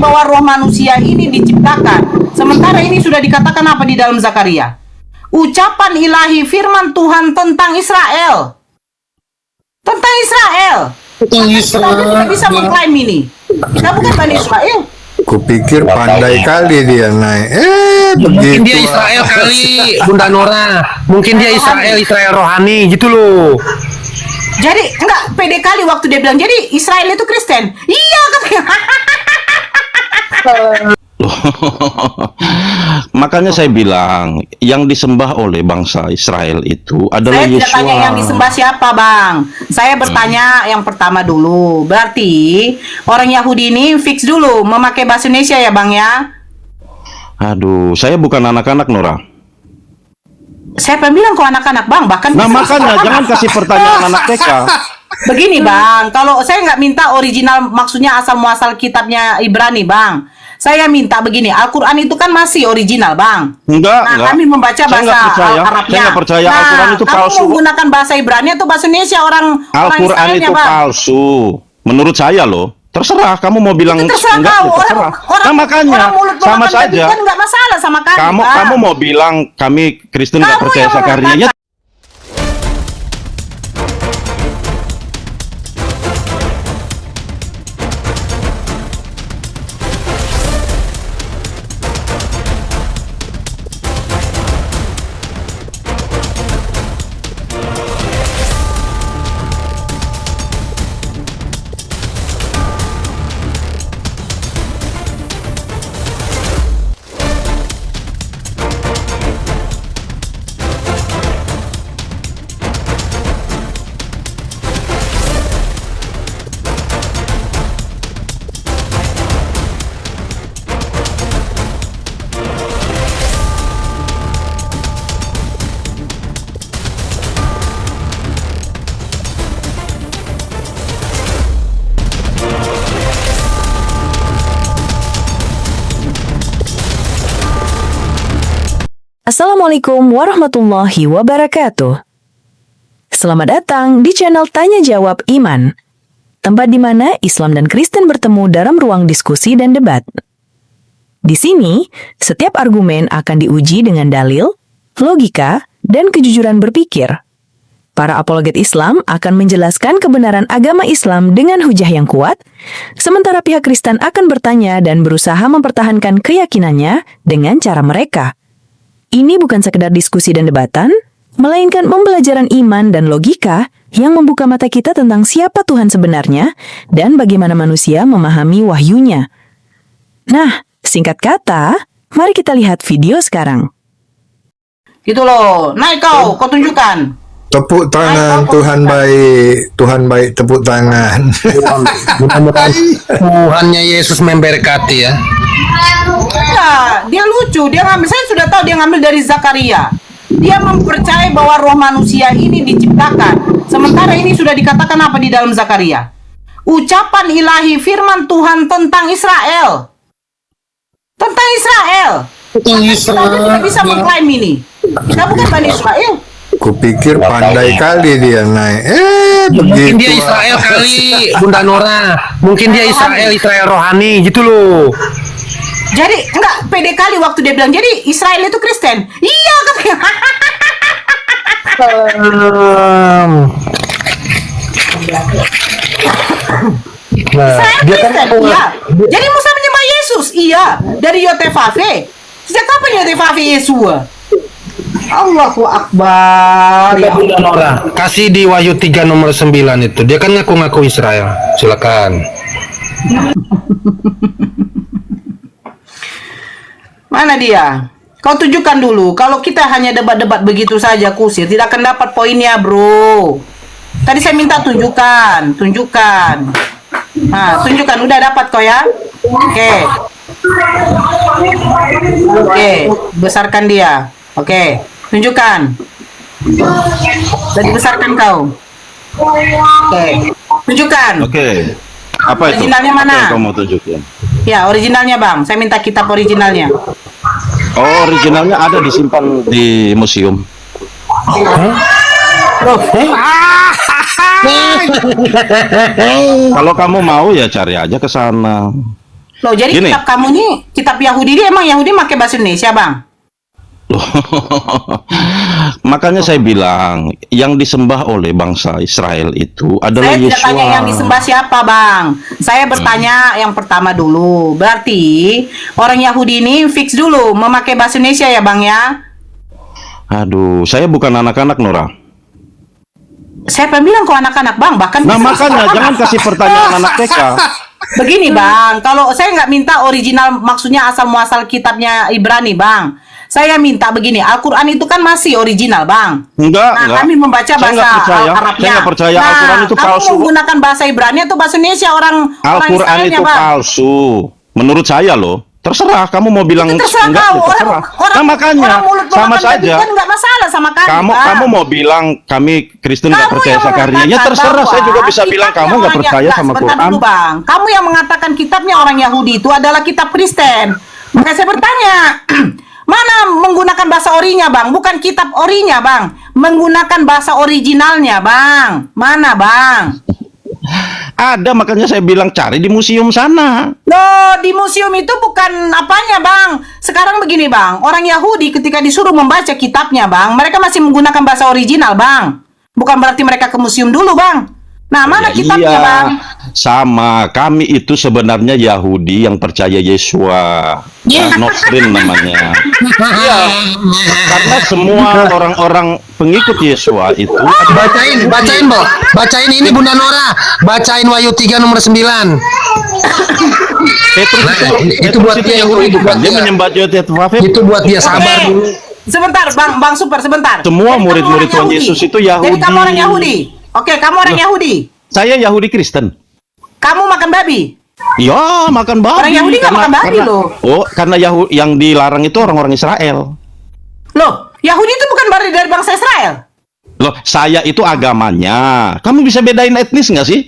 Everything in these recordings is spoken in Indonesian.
bahwa roh manusia ini diciptakan. Sementara ini sudah dikatakan apa di dalam Zakaria? Ucapan ilahi firman Tuhan tentang Israel. Tentang Israel. Tentang Kita tidak bisa mengklaim ini. Kita bukan Bani Israel. Kupikir pandai kali dia naik. Mungkin Begitu. dia Israel kali, Bunda Nora. Mungkin dia Israel rohani gitu loh. Jadi enggak pede kali waktu dia bilang jadi Israel itu Kristen. Iya katanya. Makanya saya bilang yang disembah oleh bangsa Israel itu adalah Saya tidak Yesua. tanya yang disembah siapa, Bang. Saya bertanya yang pertama dulu. Berarti orang Yahudi ini fix dulu memakai bahasa Indonesia ya, Bang ya? Aduh, saya bukan anak-anak, Nora. Siapa yang bilang kok anak-anak, Bang? Bahkan Nah makanya jangan kasih pertanyaan anak TK. begini, Bang. Kalau saya nggak minta original, maksudnya asal muasal kitabnya Ibrani, Bang. Saya minta begini, Al-Quran itu kan masih original, Bang. Enggak, Nah, enggak. kami membaca Saya bahasa nggak percaya. Arabnya. Saya nggak percaya Nah, Al-Quran itu kamu palsu. menggunakan bahasa Ibrani atau bahasa Indonesia orang Al-Quran Israelnya, itu Bang? palsu. Menurut saya loh. Terserah kamu mau bilang Itu terserah enggak, kau. ya terserah. Nah makanya orang mulut sama makan saja. daging kan nggak masalah sama kami, Bang. Kamu mau bilang kami Kristen nggak Kamu percaya yang Zakaria? Ya, Assalamualaikum warahmatullahi wabarakatuh. Selamat datang di channel Tanya Jawab Iman, tempat di mana Islam dan Kristen bertemu dalam ruang diskusi dan debat. Di sini, setiap argumen akan diuji dengan dalil, logika, dan kejujuran berpikir. Para apologet Islam akan menjelaskan kebenaran agama Islam dengan hujah yang kuat, sementara pihak Kristen akan bertanya dan berusaha mempertahankan keyakinannya dengan cara mereka. Ini bukan sekedar diskusi dan debatan, melainkan pembelajaran iman dan logika yang membuka mata kita tentang siapa Tuhan sebenarnya dan bagaimana manusia memahami wahyunya. Nah, singkat kata, mari kita lihat video sekarang. Gitu loh. Naik kau tunjukkan. Tepuk tangan, Tuhan baik. Tuhan baik, tepuk tangan. Mudah-mudahan Tuhannya Yesus memberkati ya. Ya, dia lucu. Dia ngambil, saya sudah tahu dia ngambil dari Zakaria. Dia mempercayai bahwa roh manusia ini diciptakan. Sementara ini sudah dikatakan apa di dalam Zakaria? Ucapan ilahi firman Tuhan tentang Israel. Tentang Israel. Tentang Kita tidak bisa mengklaim ini. Kita bukan Bani Israel. Kupikir pandai kali dia naik. Mungkin dia Begitu. Israel kali, Bunda Nora. Mungkin dia Israel rohani gitu loh. Jadi enggak pede kali waktu dia bilang jadi Israel itu Kristen. Iya katanya. Nah, Israel dia kan Kristen. Iya. Jadi Musa menyembah Yesus. Iya. Dari Yotefave. Sejak kapan Yotefave Yesua? Allahu Akbar. Ya. Bunda Nora, kasih di Wahyu 3 nomor 9 itu. Dia kan ngaku-ngaku Israel. Silakan. Mana dia? Kau tunjukkan dulu. Kalau kita hanya debat-debat begitu saja kusir, tidak akan dapat poinnya, bro. Tadi saya minta tunjukkan. Nah, tunjukkan. Udah dapat kau ya? Oke. Besarkan dia. Oke. Tunjukkan. Sudah dibesarkan kau. Oke. Tunjukkan. Oke. Apa itu? Originalnya mana? Apa yang kamu mau tunjukin? Ya, originalnya, Bang. Saya minta kitab originalnya. Oh, originalnya ada disimpan di museum. Kalau kamu mau ya cari aja ke sana. Loh, jadi Gini. kitab kamu nih, kitab Yahudi ini emang Yahudi pakai bahasa Indonesia, Bang? Loh, makanya saya bilang yang disembah oleh bangsa Israel itu adalah Saya tidak Yesua. tanya yang disembah siapa, Bang. Saya bertanya yang pertama dulu. Berarti orang Yahudi ini fix dulu memakai bahasa Indonesia ya, Bang ya? Aduh, saya bukan anak-anak, Nora. Siapa yang bilang kok anak-anak, Bang? Bahkan Nah, makanya jangan kasih pertanyaan anak TK. begini, Bang. Kalau saya nggak minta original, maksudnya asal muasal kitabnya Ibrani, Bang. Saya minta begini, Al-Quran itu kan masih original, Bang. Enggak, Nah, enggak. kami membaca Saya bahasa nggak percaya. Arabnya. Saya nggak percaya Nah, Al-Quran itu kamu palsu. menggunakan bahasa Ibrani atau bahasa Indonesia orang Al-Quran Israelnya, itu Bang? palsu. Menurut saya loh. Terserah kamu mau bilang Itu terserah enggak, kau. ya terserah. Nah, makanya orang mulut sama memakan babi saja. kan nggak masalah sama kami, Kamu Bang. kamu mau bilang kami Kristen nggak Kamu percaya yang Zakaria? Ya mengatakan terserah. Saya juga bahwa bisa bilang kitabnya kamu nggak orang percaya Yahudi. sama Sebentar Quran. dulu, Bang. Kamu yang mengatakan kitabnya orang Yahudi itu adalah kitab Kristen. Maka saya bertanya, mana menggunakan bahasa orinya, Bang? Bukan kitab orinya, Bang. Menggunakan bahasa originalnya, Bang. Mana, Bang? Ada, makanya saya bilang cari di museum sana. Loh, di museum itu bukan apanya, Bang. Sekarang begini, Bang. Orang Yahudi ketika disuruh membaca kitabnya, Bang, mereka masih menggunakan bahasa original, Bang. Bukan berarti mereka ke museum dulu, Bang. Nah, mana kitabnya, Iya, Bang? sama. Kami itu sebenarnya Yahudi yang percaya Yesua. Iya. Nostrin namanya. Iya. Karena semua orang-orang pengikut Yesua itu Bacain, Bob. Bacain ini Bunda Nora. Bacain Wahyu 3 nomor 9. Petrus Nah, itu Petrus buat dia, Yahudi itu bukan. buat Dia dia. menyembah Yahweh. Itu buat dia sabar Oke. dulu. Sebentar, Bang Super, sebentar. Semua Jadi murid-murid kamu orang Tuhan Yesus itu Yahudi. Jadi kamu orang Yahudi. Oke, kamu orang Yahudi. Saya Yahudi Kristen. Kamu makan babi. Ya, makan babi. Orang Yahudi nggak makan babi loh. Oh, karena yang dilarang itu orang-orang Israel. Loh, Yahudi itu bukan dari bangsa Israel. Loh, saya itu agamanya. Kamu bisa bedain etnis nggak sih?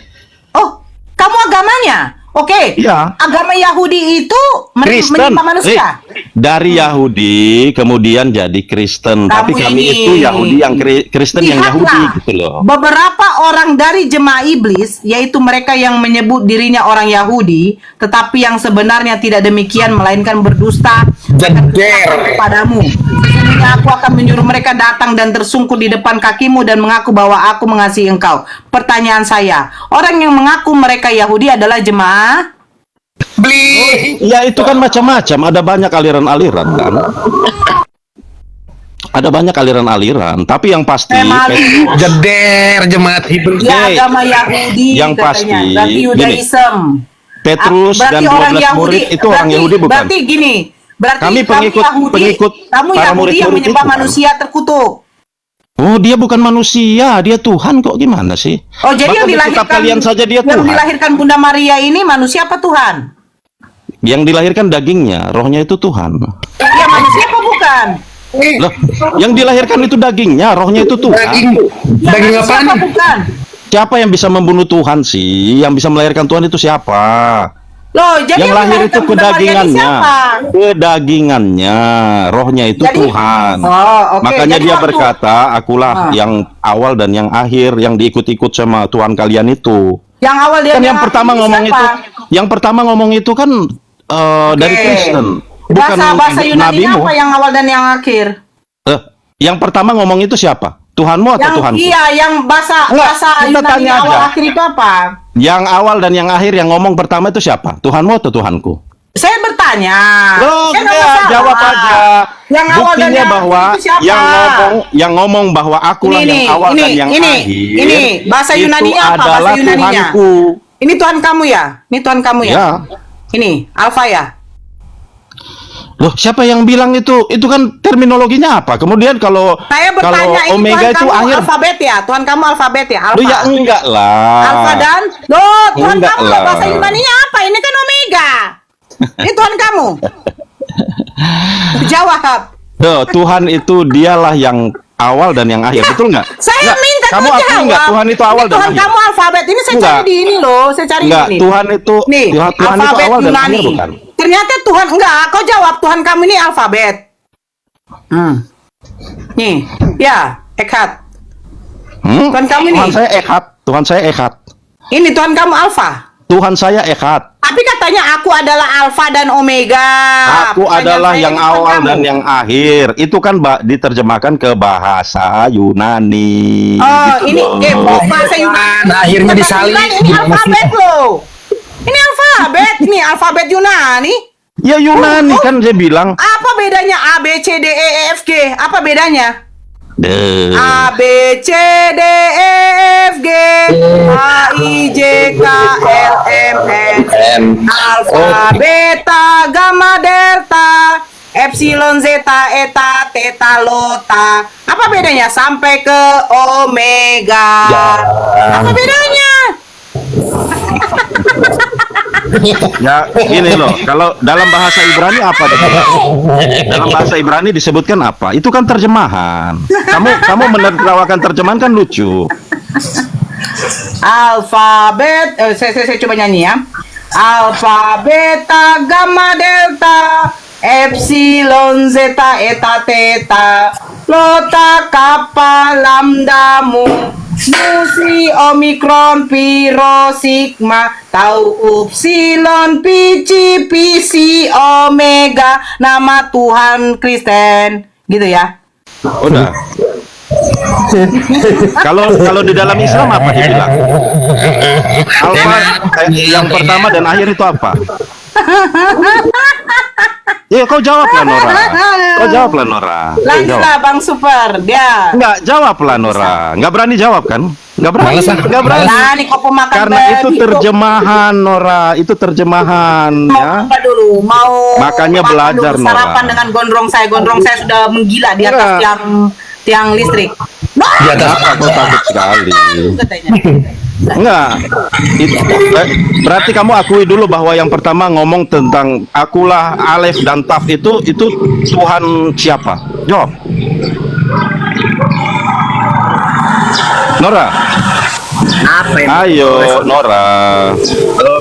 Oh, kamu agamanya. Oke. Iya. Agama Yahudi itu Kristen. menyembah manusia. Dari Yahudi kemudian jadi Kristen. Tapi kami ini. itu Yahudi yang Kristen yang Lihatlah, Yahudi gitu loh. beberapa orang dari jemaah iblis, yaitu mereka yang menyebut dirinya orang Yahudi, tetapi yang sebenarnya tidak demikian, melainkan berdusta kepadamu. Sesungguhnya aku akan menyuruh mereka datang dan tersungkur di depan kakimu dan mengaku bahwa aku mengasihi engkau. Pertanyaan saya, orang yang mengaku mereka Yahudi adalah jemaah? Beli. Ya itu kan macam-macam. Ada banyak aliran-aliran kan. Ada banyak aliran-aliran. Tapi yang pasti Memang. Jeder jemaat Hebrew. Ya, Oke. agama Yahudi Yang katanya. pasti, Berarti Yudaism. Petrus Berarti dan 12 murid itu orang Yahudi bukan? Berarti gini, berarti Kami pengikut- pengikut kamu para Yahudi murid-murid yang menyembah itu, kan? manusia terkutuk. Oh, dia bukan manusia, dia Tuhan kok, gimana sih? Oh, jadi yang Bahkan di kitab dilahirkan kalian saja dia yang Tuhan. dilahirkan Bunda Maria ini manusia apa Tuhan? Yang dilahirkan dagingnya, rohnya itu Tuhan. Ya manusia apa bukan? Loh, yang dilahirkan itu dagingnya, rohnya itu Tuhan. Daging. Ya, Daging manusia apaan? apa bukan? Siapa yang bisa membunuh Tuhan sih? Yang bisa melahirkan Tuhan itu siapa? Loh, jadi Yang lahir dilahirkan itu Bunda Maria ini kedagingannya. siapa? Kedagingannya, rohnya itu Jadi- Tuhan. Oh, oke. Makanya Jadi dia waktu- berkata, akulah Ah. yang awal dan yang akhir, yang diikut-ikut sama Tuhan kalian itu. Yang awal dia Kan yang pertama ini ngomong siapa? itu, yang pertama ngomong itu kan dari Kristen, bukan Bahasa Yunani nabimu. apa yang awal dan yang akhir? Yang pertama ngomong itu siapa? Tuhanmu atau Yang Tuhanku? iya, yang bahasa Enggak, bahasa kita Yunani tanya awal aja. akhir itu apa? Yang awal dan yang akhir yang ngomong pertama itu siapa? Tuhanmu atau Tuhanku? Saya bertanya. Loh, Saya nggak enggak, masalah. jawab aja. Yang awal dan Buktinya yang bahwa akhir itu siapa? yang ngomong bahwa akulah yang awal dan yang akhir. ini bahasa itu Yunaninya apa? Bahasa adalah Yunaninya. Tuhanku. Ini Tuhan kamu ya? Ini Tuhan kamu ya? Ya. Ini Alfa ya? Loh, siapa yang bilang itu? Itu kan terminologinya apa? Kemudian kalau Saya bertanya, kalau ini omega Tuhan itu kamu akhir. alfabet ya? Tuhan kamu alfabet ya? Alfa. Loh, ya enggak lah. Alfa dan loh, Tuhan Enggak kamu lah. bahasa Yunaninya apa? Ini kan omega. Ini Tuhan kamu. Jawab. Loh, Tuhan itu dialah yang awal dan yang akhir, betul nggak? Saya Nggak, minta kamu jawab. akui nggak Tuhan itu awal Ini dan Tuhan akhir? kamu alfabet. Ini saya Enggak. cari di ini loh. Saya cari Enggak, ini. Tuhan itu Nih, Tuhan itu alfabet awal dan Yunani. akhir bukan? Ternyata Tuhan enggak. Kau jawab Tuhan kamu ini alfabet. Nih, ya, Eckhart. Tuhan kamu ini. Tuhan saya Echad. Tuhan saya Echad. Ini Tuhan kamu alfa. Tuhan saya Echad. Tapi katanya aku adalah Alfa dan Omega. Aku Pertanyaan adalah saya yang ini bukan awal kamu. dan yang akhir. Itu kan diterjemahkan ke bahasa Yunani. Oh, Gitu ini loh. bahasa Yunani. Nah, akhirnya disalib. Ini alfabet loh. Ini alfabet Yunani. Ya Yunani kan saya bilang. Apa bedanya A B C D E F G? Apa bedanya? Deh. A B C D E F G H I J K L M N Alpha Beta Gamma Delta Epsilon Zeta Eta Theta Lota. Apa bedanya sampai ke Omega? Apa bedanya? Ya gini loh, kalau dalam bahasa Ibrani apa? Dalam bahasa Ibrani disebutkan apa? Itu kan terjemahan. Kamu menertawakan terjemahan kan lucu. Alfabet, saya coba nyanyi ya. Alpha, beta, gamma, delta, epsilon, zeta, eta, theta, lota, kappa, lambda, mu, si, omikron, pi, rho, sigma, tau, upsilon, pi, ci, pi, si, omega, nama Tuhan Kristen. Gitu ya. Udah. Kalau di dalam Islam apa dibilang? Alfa yang pertama dan akhir itu apa? Ya kau jawablah Nora. Kau jawablah Nora. Lanjutlah Bang Super, dia. Enggak, jawablah Nora. Enggak berani jawab kan? Enggak berani. Males, ah. Enggak berani. Nah, nih kok pemakan Karena itu babi, kok. terjemahan Nora, itu terjemahan Mau ya. apa dulu? Mau Makanya makan belajar, dulu, sarapan Nora. dengan gondrong saya. Gondrong saya sudah menggila di atas Enggak. tiang listrik. No, Di atas Kenapa kau takut sekali? katanya. Enggak. Berarti kamu akui dulu bahwa yang pertama ngomong tentang akulah Alef dan Taf itu Tuhan siapa? Jawab. Nora. Apa ini? Ayo Nora. Oh,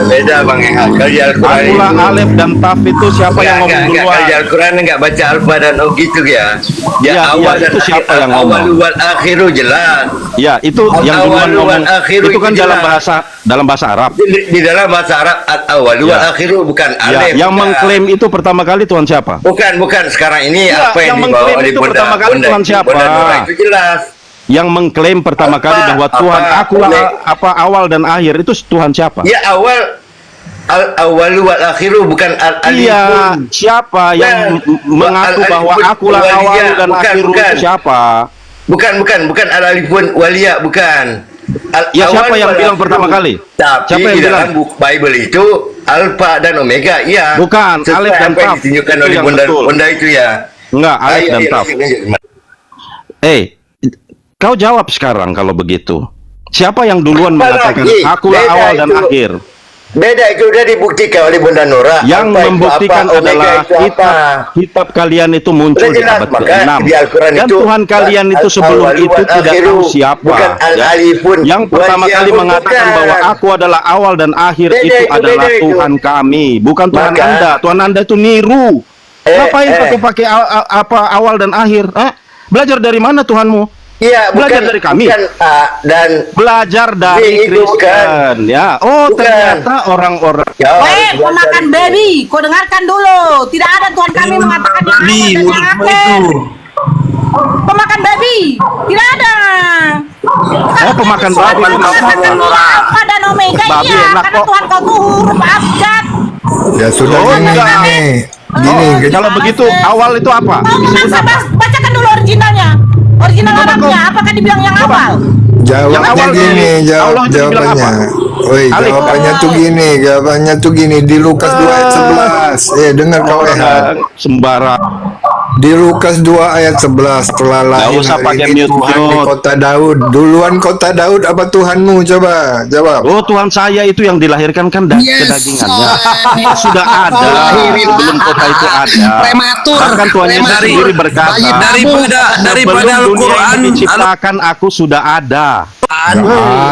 beda Bang Eha. Kalau di Al-Quran Akulah itu Alef dan Taf itu siapa yang ngomong Kalau di duluan? Al-Quran enggak baca alfa dan o gitu ya. Ya, Awal ya, dan itu siapa akhir, yang ngomong? awal wal akhiru jelas. Ya, itu yang Al-awwal duluan ngomong. wal akhiru Itu kan itu dalam jelas. bahasa Arab. Di dalam bahasa Arab al-awwal wal Ya. akhiru bukan Ya, alif. yang bukan. mengklaim itu pertama kali Tuhan siapa? Bukan sekarang ini Ya, apa yang yang dibawa mengklaim oleh itu Bunda pertama kali Bunda- Tuhan siapa? Bunda Nora itu jelas. Yang mengklaim pertama Apa- kali bahwa Tuhan apa- akulah oleh- awal dan akhir itu Tuhan siapa? Ya awal al-awwal wal akhiru bukan al-alif. Iya, siapa yang mengaku bahwa akulah awal dan akhir itu siapa? Bukan al-alifun walia bukan. Ya, siapa Al-awwal yang wal bilang akhiru. pertama kali? Tapi Siapa yang di dalam bilang? buku Bible itu alfa dan omega, iya. Bukan, Sesuai alif dan apa yang taf. ditunjukkan Itu oleh yang Bunda, betul. Bunda itu ya. Enggak, alif Ayo, dan ayo, taf. lanjut. Kau jawab sekarang kalau begitu. Siapa yang duluan Apa mengatakan lagi? akulah Beda awal dan itu. akhir? Beda itu udah dibuktikan oleh Bunda Nora. Yang Alfa itu membuktikan apa, omega adalah itu apa. kitab kalian itu muncul Udah di jelas, abad maka ke-6. di Al-Quran Dan itu Tuhan kalian itu sebelum al-awwal itu wal tidak akhiru, tahu siapa. bukan ya. al-alifun Yang pertama wal kali ya'un, mengatakan bukan. bahwa aku adalah awal dan akhir Beda itu itu, adalah beda itu. Tuhan kami, bukan Tuhan Maka- Anda. Tuhan Anda itu niru. Ngapain pakai apa awal dan akhir? Belajar dari mana Tuhanmu? Iya, Belajar bukan dari kami. Bukan A dan Belajar dari itu bukan. Kristen. Ya, oh Bukan. ternyata orang-orang Ya, Weh, pemakan babi, kau dengarkan dulu. Tidak ada Tuhan kami mengatakan yang awal dan yang akhir. Pemakan babi, tidak ada. pemakan babi. Mengatakan Alfa dan Omega, Babi iya, enak karena kok. Tuhan kau tuh huruf abjad. Ya sudah Oh, gini enggak. gini. Kalau begitu awal itu apa? Mau Disebut bisa apa? bacakan dulu originalnya. Original Arabnya, apakah dibilang yang awal? Yang Jawabnya awal gini, Allah itu dibilang jawabannya. apa? Woi, Alif. jawabannya tuh gini di Lukas 2 ayat 11. Dengar kau Eha. Sembarang. Di Lukas 2 ayat 11 telah lahir usah hari pakai ini mute, Tuhan di mute. kota Daud. Duluan kota Daud apa Tuhanmu? Coba jawab. Oh, Tuhan saya itu yang dilahirkan kan Yes, kedagingannya. oh. Sudah ada Lahirin sebelum kota itu ada. Prematur. Bahkan Tuhan Yesus Prematur. sendiri berkata, Bayi daripada sebelum dunia Al-Quran ini diciptakan aku sudah ada. Quran.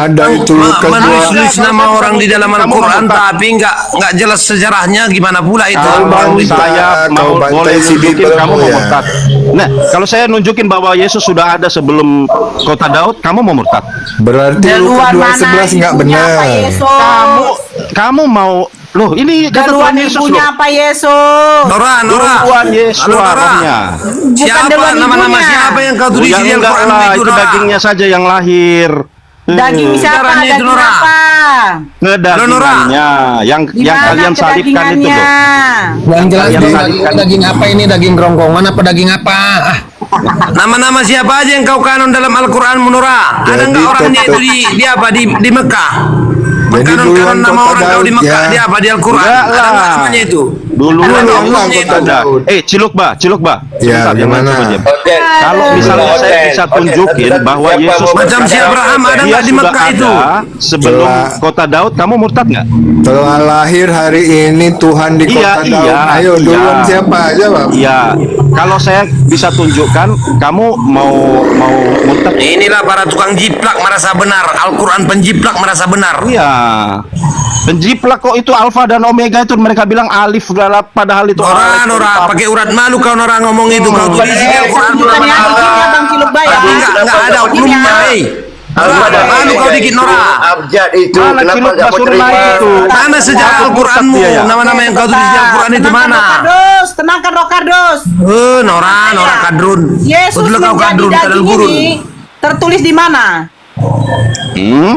Ada itu Lukas 2. Menulis nama orang di dalam Al-Quran tapi nggak jelas sejarahnya, gimana pula itu? Kalau Saya kau mau bantai boleh si nunjukin Bipel kamu mau ya. murtad. Nah, kalau saya nunjukin bahwa Yesus sudah ada sebelum kota Daud, kamu mau murtad. Berarti Lukas Deluan 2:11 nggak ibunya benar. apa Yesus? Kamu mau loh ini kata Deluan Tuhan Yesus ibunya loh. apa Yesus? Nora. Tuhan Yesus Halo, Nora. rohnya. Siapa deluan nama-nama ibunya. siapa yang kau tulis Ya di enggak Al-Quran lah, itu, itu Nora? dagingnya saja yang lahir. Daging siapa? Sejarahnya itu, Daging Nora. apa? Ngedagingannya yang Di mana kalian salibkan itu loh. Yang jelas Yang dong, tadi kan- daging apa ini? Daging gerongkongan apa daging apa? Ah, Nama-nama siapa aja yang kau kanon dalam Al-Quran, Nora? Ada Jadi nggak orangnya itu tetap- di apa di Mekah? Jadi Kanon-kanon duluan nama kota orang kau di Daud, Mekah, ya. di apa di Al-Quran? Enggak Ada nggak lah. namanya itu? Dulu Ada Duluan namanya lah itu. kota ada. Daud. Ciluk ba. Ya, Sebentar, gimana? coba, Jeb. Oke. Kalau misalnya saya bisa tunjukin bahwa Yesus Macam si Abraham ada dia nggak di sudah Mekah itu? ada sebelum Setelah- kota Daud, kamu murtad nggak? Telah lahir hari ini Tuhan di Iya, kota Daud. iya, Ayo duluan iya. siapa aja, Bang? Iya, kalau saya bisa tunjukkan, kamu mau murtad? Inilah para tukang jiplak merasa benar. Al-Quran penjiplak merasa benar. Iya, penjiplak kok itu alfa dan omega itu mereka bilang alif padahal itu alif. Nora, pakai urat malu kau Nora ngomong itu. Kau tulis di Al-Quran Bukan ya, nama-nama. dikit ya Bang Ciluk Bay ya. Nggak ada oknumnya, hei. Nora, malu kau dikit Nora. Abjad itu Mana kenapa Ciluk nggak mau Basurna terima? itu? Mana sejarah Al-Quranmu? Dia ya? Nama-nama yang kau tulis di Al-Quran itu mana? Tenangkan Rokardos. Nora Kadrun. Yesus Betul kau menjadi Kadrun, Kadal daging Gurun. ini tertulis di mana?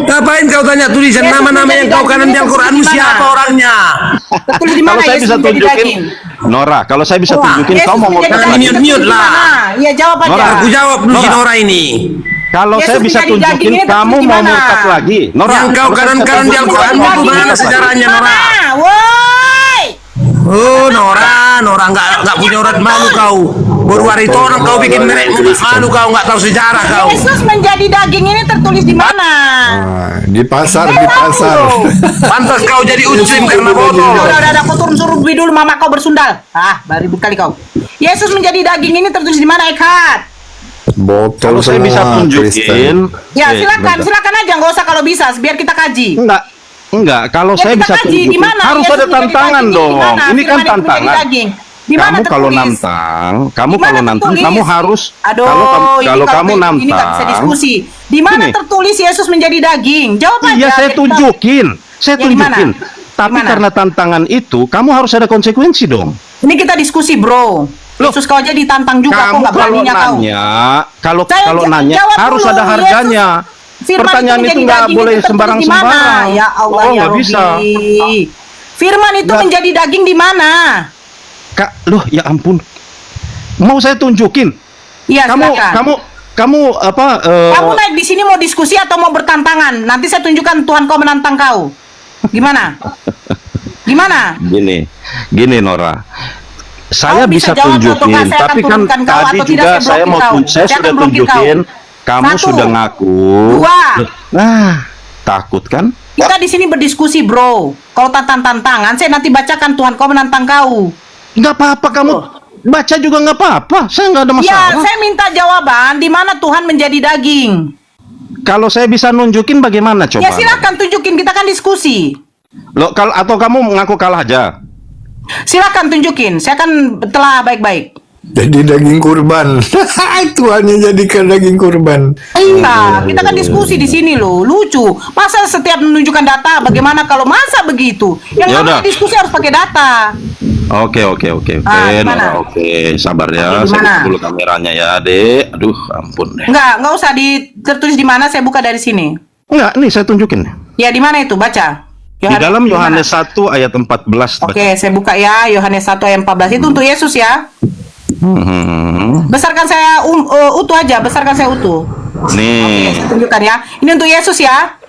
Ngapain kau tanya tulisan Yesus nama-nama yang menjadi kau kanan di daging Al-Quranmu itu di mana? siapa orangnya? Tertulis di Kalau mana saya Yesus bisa menjadi tunjukin, daging? Nora, kalau saya bisa Wah, tunjukin, Yesus kau mau menjadi murtad daging lagi? Mute tertulis di lah. mana? Iya jawab aja. Nora, Aku jawab dulu si Nora. Nora ini. Kalau Yesus saya bisa menjadi daging tunjukin, ini tertulis kamu di mau mana? murtad lagi? Nora, Yang kau kalau saya kanan-kanan bisa di tunjukin, Al-Quran kamu itu mau mana murtad lagi? sejarahnya, Nora? Woi! Nora nggak punya urat malu kau. Baru hari itu orang kau bikin merek malu kau nggak tahu sejarah kau. Yesus menjadi daging ini tertulis di mana? Nah, di pasar, di pasar. Pantas kau jadi ucim karena bodoh. Udah, aku turun suruh beli dulu mama kau bersundal. Bari kali kau. Yesus menjadi daging ini tertulis di mana, Ekat? Botol Kalau saya bisa semua, Kristen. tunjukin, Ya, bentar. silakan aja, nggak usah kalau bisa, biar kita kaji. Enggak. Kalau Ya, saya kita bisa kaji di tunjukin, mana harus Yesus ada menjadi tantangan daging, dong. di mana? Ini kan Firman itu menjadi tantangan. daging. Di mana Kamu kalau tertulis? nantang, Di mana tertulis? kamu harus Aduh, ini kalau kamu ini nggak bisa nantang, diskusi. Di mana Gini. tertulis Yesus menjadi daging? Jawab aja. iya saya biar kita- tunjukin, saya Yang mana? tunjukin. Tapi Gimana? karena tantangan itu, kamu harus ada konsekuensi dong. Ini kita diskusi, bro. Loh, Yesus kau aja ditantang juga, kok Kamu nggak kalau beraninya kau. nanya, kalau Saya nanya jawab harus dulu, ada harganya. Firman Pertanyaan menjadi itu nggak daging boleh itu tertulis di mana? sembarang-sembarang. Ya Allah, Oh, ya nggak bisa. Rabbi. Firman itu Nggak. menjadi daging di mana? Kak, loh ya ampun. Mau saya tunjukin? Iya, silakan. Kamu apa? Kamu naik di sini mau diskusi atau mau bertantangan? Nanti saya tunjukkan Tuhan kau menantang kau. Gimana? Gimana? Gini Nora. Saya Kau bisa bisa jawab atau tunjukin, enggak, saya tapi akan kan turunkan kau, tadi atau tidak juga saya saya blokir mau kau. saya Saya sudah akan blokir tunjukin, kamu Satu. sudah ngaku. Dua. Nah, takut kan? Kita di sini berdiskusi, bro. Kalau tantangan, saya nanti bacakan Tuhan kau menantang kau. Nggak apa-apa kamu baca juga nggak apa-apa. Saya nggak ada Ya, masalah. saya minta jawaban di mana Tuhan menjadi daging. Kalau saya bisa nunjukin bagaimana coba? Ya silakan tunjukin, kita kan diskusi. Loh, atau kamu mengaku kalah aja? Silakan tunjukin, saya kan telah baik-baik. Jadi daging kurban. Tuhannya jadikan daging kurban. Nah, kita kan diskusi di sini loh, lucu. Masa setiap menunjukkan data, bagaimana kalau masa begitu? Yang Ya namanya udah. diskusi harus pakai data. Oke. Gimana? Nora, oke, sabar ya. Oke, Saya gimana? buka dulu kameranya ya, Dek. Aduh, ampun deh. Enggak usah tertulis di mana, saya buka dari sini. Enggak, nih saya tunjukin. Ya, di mana itu? Baca. Di dalam di mana? Yohanes 1 ayat 14. Oke, saya buka ya, Yohanes 1 ayat 14. Itu untuk Yesus ya. Besarkan saya utuh aja, besarkan saya utuh. Nih. Saya tunjukkan ya. Ini untuk Yesus ya.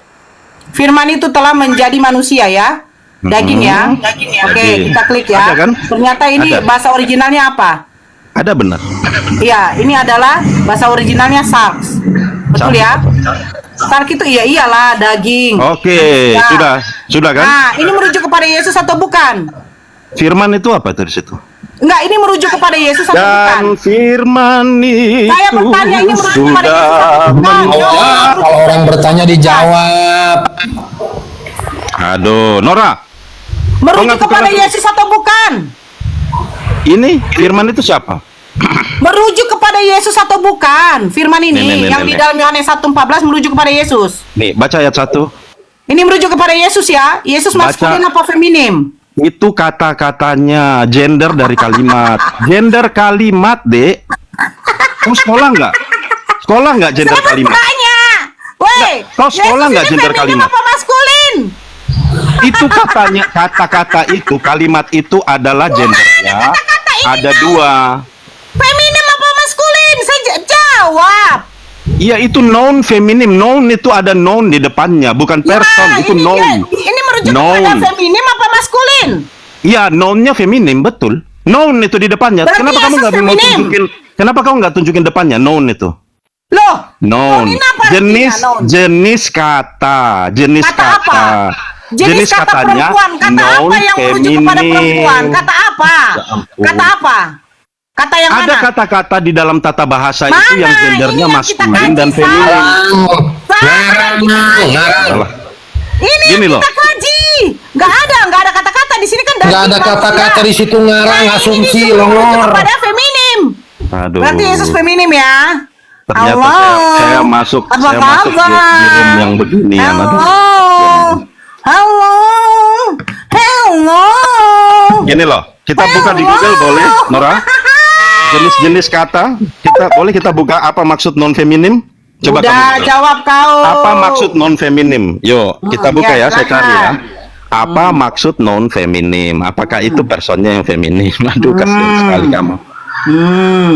Firman itu telah menjadi manusia ya. Daging ya. Oke, Daging. kita klik ya. Ada kan? Ternyata ini Ada. bahasa originalnya apa? Ada benar. Iya, ini adalah bahasa originalnya sarks. Betul Sarks ya? apa? Sark itu iyalah daging. Oke, Ya. sudah kan? Nah, ini merujuk kepada Yesus atau bukan? Firman itu apa dari situ? Enggak, ini merujuk kepada Yesus atau bukan? Dan firman itu Saya bertanya, ini merujuk kepada Yesus atau sudah bukan? Ya, kalau orang bertanya dijawab. Aduh, Nora, Merujuk ngaku kepada kalau- Yesus atau bukan? ini firman itu siapa? Merujuk kepada Yesus atau bukan? Firman ini Nih, yang di nih. dalam Yohanes 1:14 merujuk kepada Yesus. Nih, baca ayat 1. Ini merujuk kepada Yesus ya. Yesus Baca. maskulin apa feminim? Itu kata-katanya, gender dari kalimat. Gender kalimat, Dek. Kamu sekolah nggak? Sekolah nggak gender Saya kalimat? bertanya. Woi, kau sekolah Yesus nggak ini gender feminim kalimat? apa maskulin? Itu katanya, kata-kata itu, kalimat itu adalah gendernya. Ada 2. Feminim apa maskulin? Saya jawab. Iya, itu noun feminim. Noun itu ada noun di depannya, bukan person. Ya, Itu ini noun. ini merujuk Noun. kepada feminim apa maskulin? Iya, nounnya feminim, betul. Noun itu di depannya. Berarti Kenapa kamu Yesus nggak mau feminim. tunjukin? Kenapa kamu nggak tunjukin depannya? Noun itu. Loh, Noun. ini apa Jenis artinya, noun? jenis kata. Jenis Kata kata. apa? Jenis kata katanya perempuan. Kata noun apa yang merujuk kepada perempuan? Kata apa? Ya ampun. Kata apa? Kata yang Ada mana? kata-kata di dalam tata bahasa Mana? itu yang gendernya Ini yang kita maskulin dan kaji, feminin. Ngarang, ngarang. Salah. Ini Gini yang loh. kita kaji. Nggak ada kata-kata di sini kan. Nggak ada daging kata-kata manusia. di situ, ngarang, Nah, ini asumsi, disuruh merujuk longor. kepada feminim. Aduh. Berarti Yesus feminim ya. Ternyata Allah. saya masuk Apa saya masuk di room yang beginian. Aduh. Halo. Halo. Gini loh, kita buka di Google boleh, Nora? Jenis-jenis kata, kita buka apa maksud non feminim? Coba Udah kamu. jawab kau. Apa maksud non feminim? Yuk, kita buka ya, ya, saya cari ya. silakan. Apa maksud non feminim? Apakah itu personnya yang feminim? Aduh, kasihan sekali kamu. Hmm.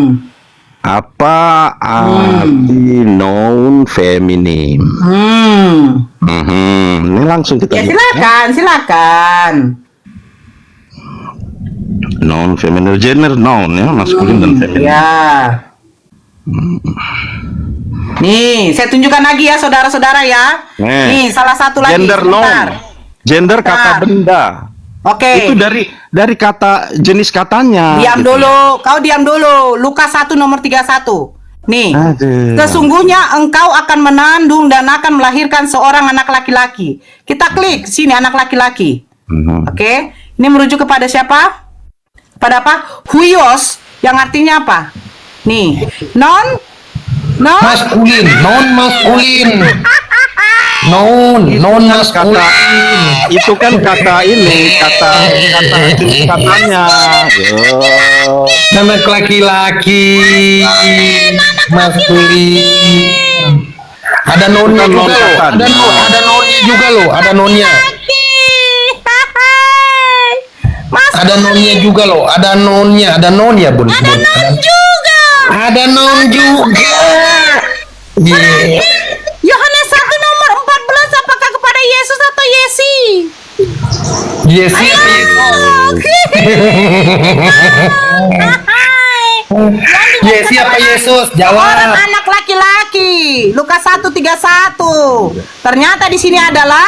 Apa arti non feminim? Ini langsung kita Ya buka. silakan. Non feminim, gender noun ya, maskulin dan feminin. Ya. Nih, saya tunjukkan lagi ya saudara-saudara ya. Nih, salah satu lagi. Gender sebentar. noun. Gender kata Nah. benda. Oke. Itu dari kata jenis katanya. Diam gitu. dulu, kau diam dulu. Lukas 1 nomor 31. Nih, Aduh. sesungguhnya engkau akan menandung dan akan melahirkan seorang anak laki-laki. Kita klik sini anak laki-laki. Oke, ini merujuk kepada siapa? Pada apa? Huios, yang artinya apa? Nih, non Maskulin, non maskulin. Non Kata maskulin. itu kan kata ini, kata jenis katanya. Yo. Anak laki-laki. Maskulin. Ada nonnya Bukan juga non loh. kata. Ada nonnya juga loh. Ada nonnya. Ada nonnya juga loh. Ada nonnya bun. Ada non juga. Ada non juga. Yeah. Yohanes 1 nomor 14 apakah kepada Yesus atau Yesi? Yes, yes. Yes, siapa Yesus? Orang Jawab. anak laki-laki. Lukas 1:31. Ternyata di sini adalah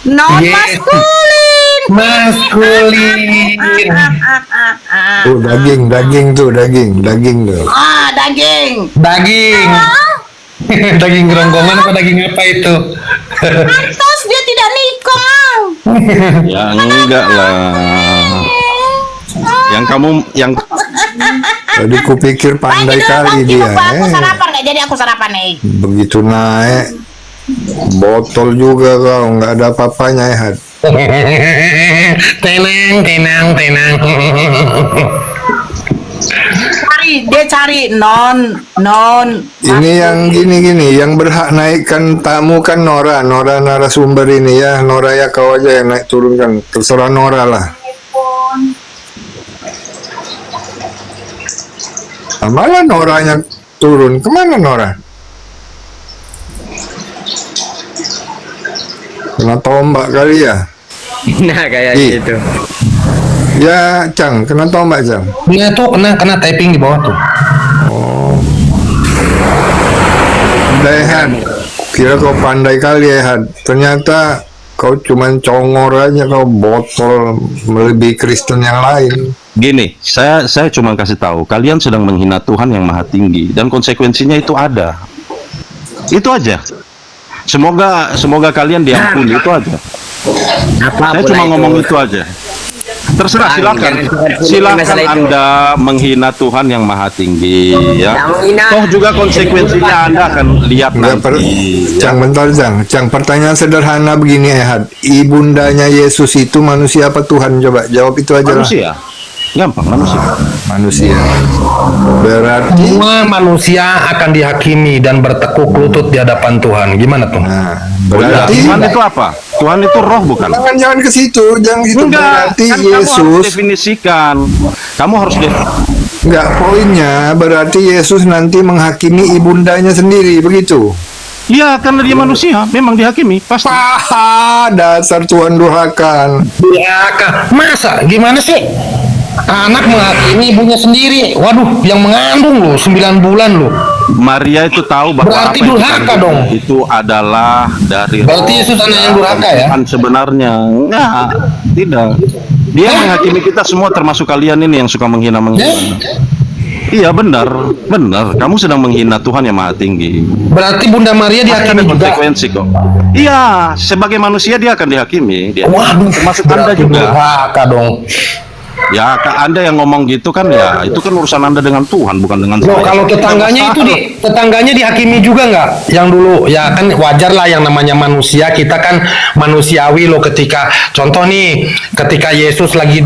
non Yes. maskulin. Maskulin. Tuh daging tuh. Daging. Daging. Daging geronggongan apa daging apa itu? Terus dia tidak nikah. Ya enggak lah. Yang kamu yang Tadi kupikir pandai kali dia. Aku sarapan nggak jadi aku sarapan nih. Begitu naik botol juga kau, nggak ada apa-apanya ya. Tenang. Dia cari non. Ini yang gini, yang berhak naikkan tamu kan Nora narasumber ini ya. Nora ya kau aja yang naik turunkan. Terserah Nora lah. Nah, malah Noranya turun. Kemana Nora? Kena tombak kali ya? Nah kayak Ih. gitu. Ya, Cang. Kena tombak, Cang. Iya tuh kena typing di bawah tuh. Udah, Ehan. Kira kau pandai kali, Ehan. Ternyata Kau cuman congor aja, kau botol melebihi Kristen yang lain. Gini, saya cuma kasih tahu, kalian sedang menghina Tuhan yang Maha Tinggi dan konsekuensinya itu ada. Itu aja. Semoga kalian diampuni, itu aja. Saya cuma ngomong itu aja. Terserah, silakan Anda menghina Tuhan yang Maha Tinggi, ya. Toh juga konsekuensinya Anda akan lihat nanti. Cang, bentar, Cang. Pertanyaan sederhana begini, Ehad. Ibundanya Yesus itu manusia apa Tuhan? Coba jawab itu aja lah. Manusia. Gampang, manusia. Manusia. Berarti Semua manusia akan dihakimi dan bertekuk lutut di hadapan Tuhan. Gimana tuh? berarti Tuhan itu apa? Tuhan itu roh, bukan? jangan ke situ, jangan ke situ. Enggak, Berarti kan kamu harus Yesus definisikan. Kamu harus enggak, poinnya berarti Yesus nanti menghakimi ibundanya sendiri, begitu. Iya, karena dia manusia, memang dihakimi, pasti. Dasar Tuhan durhakan. Durhaka. Masa? Gimana sih? Anak menghakimi ibunya sendiri. Waduh, yang mengandung loh 9 bulan loh. Maria itu tahu bahwa Berarti apa yang durhaka dikandung dong. itu adalah dari Berarti Yesus anak yang durhaka ya? Tuhan sebenarnya. Enggak, tidak. Dia menghakimi kita semua, termasuk kalian ini yang suka menghina-menghina. Iya, benar. Kamu sedang menghina Tuhan yang Maha Tinggi. Berarti Bunda Maria dihakimi Ada juga. konsekuensi kok. Iya, sebagai manusia dia akan dihakimi. Waduh, termasuk Anda berarti juga. durhaka dong. Ya, Anda yang ngomong gitu kan, ya itu kan urusan Anda dengan Tuhan, bukan dengan Loh, saya. kalau tetangganya itu tetangganya dihakimi juga nggak? Yang dulu ya kan wajar lah, yang namanya manusia, kita kan manusiawi loh. Ketika contoh nih, ketika Yesus lagi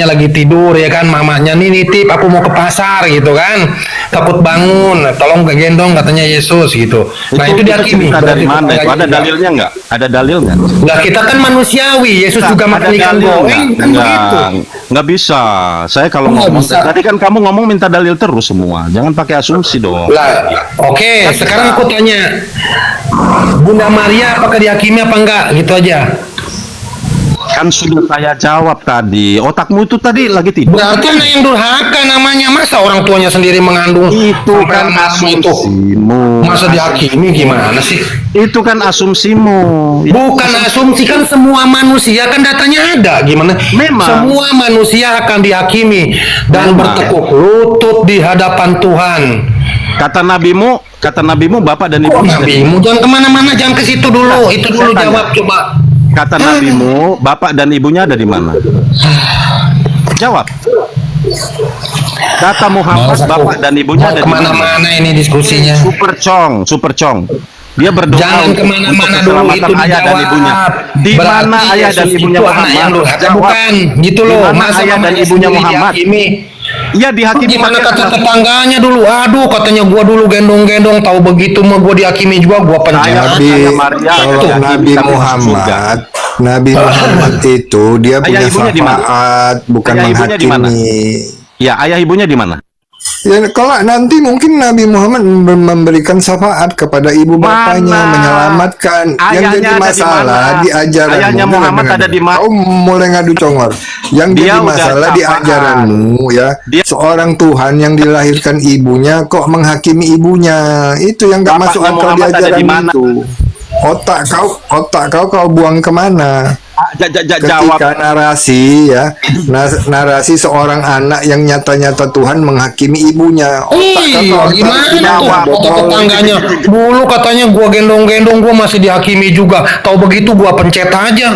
lagi tidur ya kan, mamanya nih nitip aku mau ke pasar gitu kan, takut bangun, tolong gendong katanya Yesus gitu. Nah itu dihakimi. cerita dari Berarti mana? Itu tetangganya ada juga. dalilnya nggak? Ada dalilnya? Lah kita kan manusiawi, Yesus juga makan ikan goreng kan begitu. Nggak bisa. Saya kalau Nggak ngomong bisa. tadi kan kamu ngomong minta dalil terus semua. Jangan pakai asumsi dong. Lah, oke, sekarang aku tanya, Bunda Maria apakah dihakimi apa enggak? Gitu aja. Kan sudah saya jawab tadi. Otakmu itu tadi lagi tidur. Berarti anak yang durhaka namanya. Masa orang tuanya sendiri mengandung? Itu sampai kan lama itu? asumsimu. Masa dihakimi gimana sih? Itu kan asumsimu. Bukan asumsi, kan semua manusia kan datanya ada. Gimana? Memang. Semua manusia akan dihakimi dan Memang. bertekuk lutut di hadapan Tuhan. Kata nabimu bapak dan ibu. Oh, nabimu jangan kemana-mana, jangan ke situ dulu. Itu dulu saya tanya. jawab coba. Kata nabimu bapak dan ibunya ada di mana? Jawab. Kata Muhammad Masa aku bapak dan ibunya mau ada di mana? kemana-mana ini diskusinya. Super cong. Dia berdoa Jangan untuk kemana-mana dulu, keselamatan itu ayah dan dijawab. ibunya. Di Berarti mana ayah dan Yesus ibunya itu Muhammad? anak yang durhaka, Jawab. bukan gitu Di loh. mana Masa ayah dan mamanya ibunya sendiri Muhammad? dihakimi? Iya, dihakimi. Gimana pakai kata kata- tetangganya dulu? Aduh, katanya gua dulu gendong-gendong, tahu begitu mah gua dihakimi juga, gua penjara. Nabi, Ayah Maria, kalau ayah Nabi Nabi Muhammad, Nabi Muhammad itu dia punya ibunya di mana? syafaat, bukan Ayah ibunya di mana? menghakimi. Ya, ayah ibunya di mana? Ya, kalau nanti mungkin Nabi Muhammad memberikan syafaat kepada ibu bapaknya, Mana? menyelamatkan. Yang Ayahnya jadi ada di masalah mana? di ajaranmu. Ayahnya Dengar, Muhammad dengar, ada di dengar. mana? Kau mulai ngadu congor. Yang Dia jadi udah masalah di syafaat. ajaranmu ya. Dia- Seorang Tuhan yang dilahirkan ibunya kok menghakimi ibunya. Itu yang gak Bapaknya masuk akal di Muhammad ada ajaran di mana? itu. Otak kau buang kemana? Jawab. Ketika narasi ya, narasi seorang anak yang nyata-nyata Tuhan menghakimi ibunya. Iya, gimana tuh? Kata tetangganya, dulu katanya gua gendong-gendong, gua masih dihakimi juga. Tahu begitu gua pencet aja.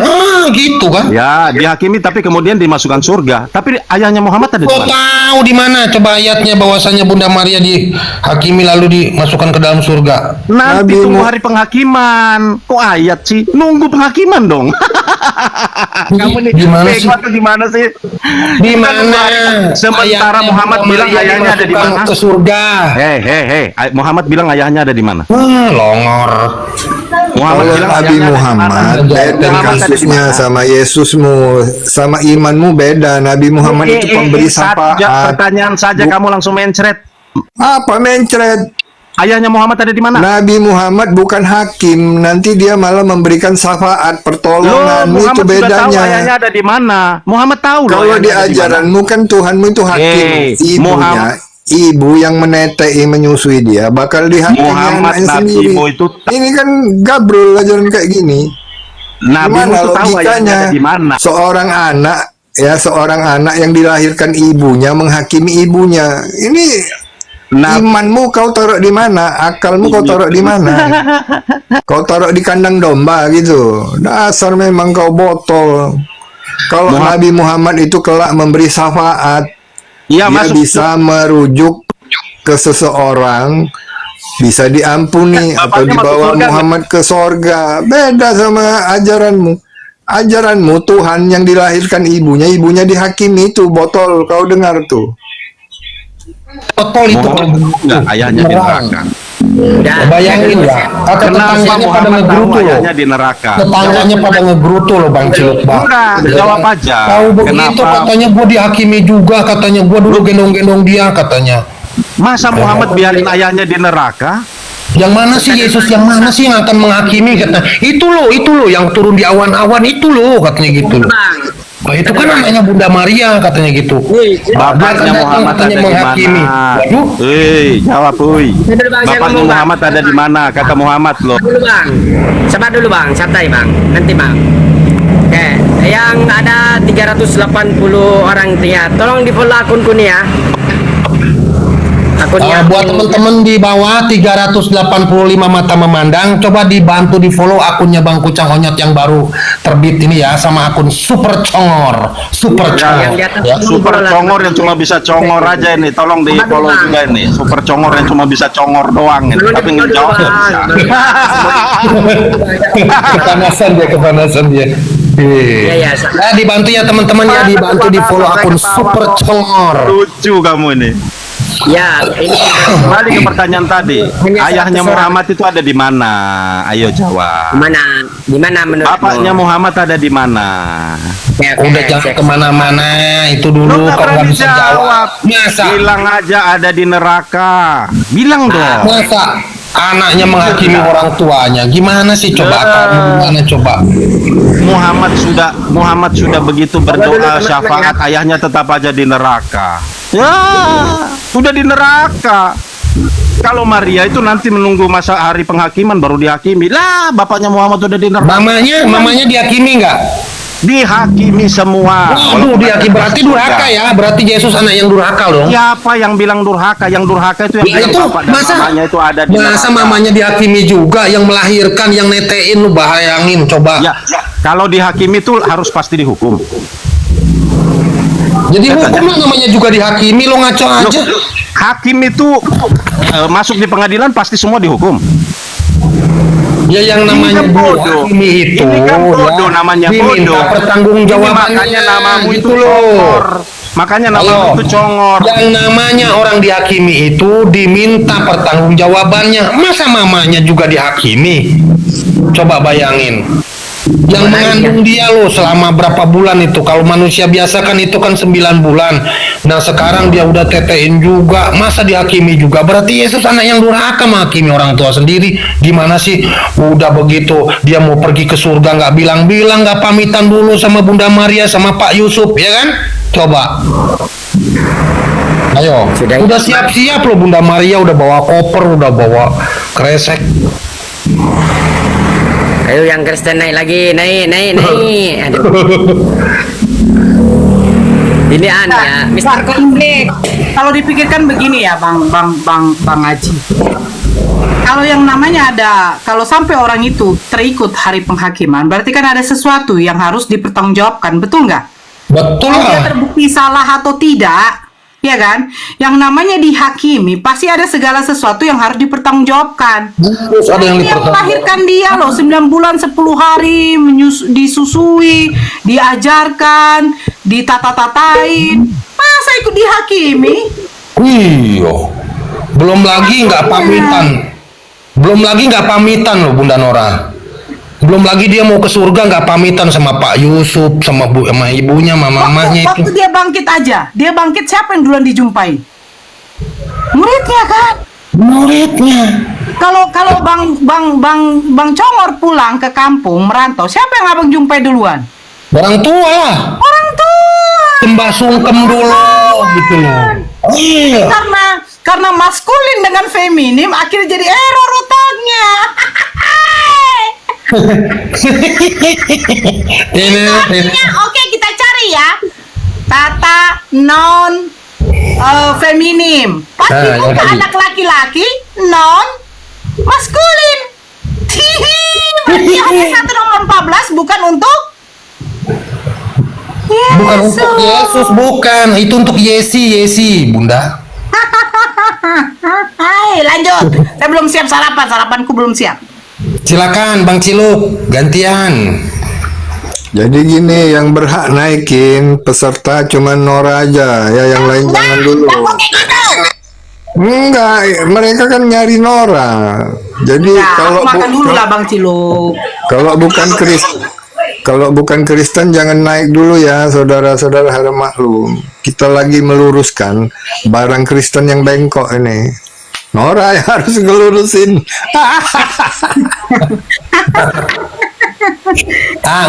Gitu kan? Ya, dihakimi tapi kemudian dimasukkan surga. Tapi ayahnya Muhammad ada di Kau mana? tahu di mana? Coba ayatnya bahwasanya Bunda Maria dihakimi lalu dimasukkan ke dalam surga. Nanti Nabi tunggu Mu- hari penghakiman. Kok ayat sih? Nunggu penghakiman dong. Kamu nih Gimana sih? bego atau gimana sih? Di mana? Sementara Ayatnya Muhammad Bunda bilang Maria ayahnya ada di dimasukkan mana? ke surga. Hei, Muhammad bilang ayahnya ada di mana? Longor. Muhammad Kalau bilang Nabi ayahnya ada di Muhammad mana? beda Muhammad ada di kasusnya mana? sama Yesusmu, sama imanmu beda. Nabi Muhammad itu pemberi Satu syafaat. pertanyaan saja kamu langsung mencret. Apa mencret? Ayahnya Muhammad ada di mana? Nabi Muhammad bukan hakim, nanti dia malah memberikan syafaat, Loh, pertolongan. Itu Muhammad sudah tahu ayahnya bedanya. ada di mana. Muhammad tahu loh Kalau ayahnya di ada di mana. ajaranmu kan Tuhanmu itu hakim. Hei, Ibunya, Muhammad- ibu yang menetei menyusui dia bakal dihakimi Muhammad anaknya sendiri. Nabimu itu Ini kan gabrol ajaran kayak gini. Nabi Gimana Nuh tahu ayahnya logikanya? ada di mana. Seorang anak yang dilahirkan ibunya menghakimi ibunya. Ini imanmu kau taruh di mana? Akalmu kau taruh di mana? Kau taruh di kandang domba gitu. Dasar memang kau botol. Kalau Nabi Muhammad itu kelak memberi syafaat, Iya, dia masuk. bisa merujuk ke seseorang, bisa diampuni atau bapaknya masuk dibawa surga, Muhammad ke sorga. Beda sama ajaranmu. Ajaranmu Tuhan yang dilahirkan ibunya dihakimi, itu botol. Kau dengar tuh? Botol itu kalau Enggak, ayahnya di neraka. bayangin ya, kata Kenapa tetangganya pada Muhammad tahu ngegerutu loh. ayahnya di neraka? Tetangganya pada ngegerutu loh Bang Ciluk Bang. Enggak, jawab aja. Tahu begitu Kenapa? katanya gua dihakimi juga, katanya gua dulu gendong-gendong dia katanya. Masa Muhammad biarin ayahnya di neraka? Yang mana sih Yesus, yang mana sih yang akan menghakimi, katanya. Itu loh yang turun di awan-awan itu loh, katanya gitu loh. Oh, itu kan anaknya Bunda Maria katanya gitu. Bapaknya Dia Muhammad ada katanya di menghakimi. mana? Waduh. Jawab, Uy. Bapaknya Muhammad ada di mana? Kata Muhammad loh. Dulu bang, sabar dulu bang, santai bang, nanti bang. Oke, yang ada 380 orang itu ya, tolong di follow akunku nih ya. Akunnya. Buat teman-teman di bawah 385 mata memandang, coba dibantu di follow akunnya Bang Kucang Onyot yang baru terbit ini ya, sama akun Super Congor, Super Congor. yang di atas Ya. Super congor yang cuma bisa congor aja ini. Tolong di follow juga ini. Super congor yang cuma bisa congor doang ini. Belum Tapi di-follow ngejawab dulu, nggak Bang. bisa. kepanasan dia. Iya, iya. Ya, dibantu ya teman-teman ya, dibantu di follow akun Super Congor. Lucu kamu ini. Ya, ini Kembali ke pertanyaan tadi. Hanya Ayahnya 100 orang. Muhammad itu ada di mana? Ayo jawab. di mana menurut Bapaknya Muhammad ada di mana? Udah jangan kemana-mana itu dulu, Lu nggak kalau nggak berani bisa jawab. Masa? Bilang aja ada di neraka. Bilang dong. Masa anaknya menghakimi orang tuanya? Gimana sih coba? Kamu gimana coba? Muhammad sudah begitu berdoa syafaat, ayahnya tetap aja di neraka. Ya, sudah di neraka. Kalau Maria itu nanti menunggu masa hari penghakiman baru dihakimi. Lah, bapaknya Muhammad sudah di neraka. Mamanya dihakimi nggak? Dihakimi semua. Waduh, dihakimi berarti durhaka ya? Berarti Yesus anak yang durhaka dong? Siapa yang bilang durhaka? Yang durhaka itu yang Ya bilang itu bapak dan masa mamanya itu ada di neraka. mamanya dihakimi juga, yang melahirkan, yang netein, lu bayangin coba. Ya, kalau dihakimi itu harus pasti dihukum. Jadi hukum lah namanya juga dihakimi, lo ngaco aja. Hakim itu masuk di pengadilan pasti semua dihukum. Ya yang namanya Ini kan bodoh. dihakimi itu, Ini kan bodoh, namanya diminta bodoh. pertanggungjawabannya. Makanya namamu itu gitu loh. congor. Makanya namamu Ayo. itu congor. Yang namanya orang dihakimi itu diminta pertanggungjawabannya. Masa mamanya juga dihakimi? Coba bayangin. Yang mengandung dia loh selama berapa bulan itu? Kalau manusia biasa kan itu kan 9 bulan. Nah sekarang dia udah tetein juga, masa dihakimi juga? Berarti Yesus anak yang durhaka menghakimi orang tua sendiri. Gimana sih? Udah begitu dia mau pergi ke surga nggak bilang-bilang, nggak pamitan dulu sama Bunda Maria sama Pak Yusuf, ya kan? Coba. Ayo, udah siap-siap loh Bunda Maria, udah bawa koper, udah bawa kresek. Ayo yang Kristen naik lagi, naik. Aduh. Ini ya, Mister Konflik. Kalau dipikirkan begini ya, Bang Haji. Kalau yang namanya kalau sampai orang itu terikut hari penghakiman, berarti kan ada sesuatu yang harus dipertanggungjawabkan, betul nggak? Betul Kalau dia lah. terbukti salah atau tidak, ya kan? Yang namanya dihakimi, pasti ada segala sesuatu yang harus dipertanggungjawabkan. Terus ada yang Yang melahirkan dia loh 9 bulan 10 hari disusui, diajarkan, ditata-tatain. Masa ikut dihakimi? Iya. Belum lagi nggak pamitan loh Bunda Nora. Belum lagi dia mau ke surga nggak pamitan sama Pak Yusuf, sama ibunya, sama mamahnya itu. Waktu dia bangkit aja, dia bangkit siapa yang duluan dijumpai? Muridnya kan? Muridnya. Kalau Bang Congor pulang ke kampung merantau, siapa yang abang jumpai duluan? Orang tua lah. Orang tua. Sembah sungkem dulu gitu loh. Iya. Karena maskulin dengan feminim akhirnya jadi error otaknya. Artinya, oke, kita cari ya. Kata non feminim. Pasti Yang untuk tadi. anak laki-laki non maskulin. Berarti Yohanes 1 nomor 14 bukan untuk Bukan untuk Yesus, bukan. Itu untuk Yesi, Bunda. Hai, lanjut. Saya belum siap sarapan. Sarapanku belum siap. Silakan Bang Ciluk, gantian. Jadi gini, yang berhak naikin peserta cuma Nora aja, ya yang lain jangan dulu. Enggak, mereka kan nyari Nora. Jadi Nah, kalau aku makan dulu lah Bang Ciluk. kalau bukan Kristen jangan naik dulu ya, saudara-saudara harap maklum. Kita lagi meluruskan barang Kristen yang bengkok ini. Nora yang harus ngelurusin.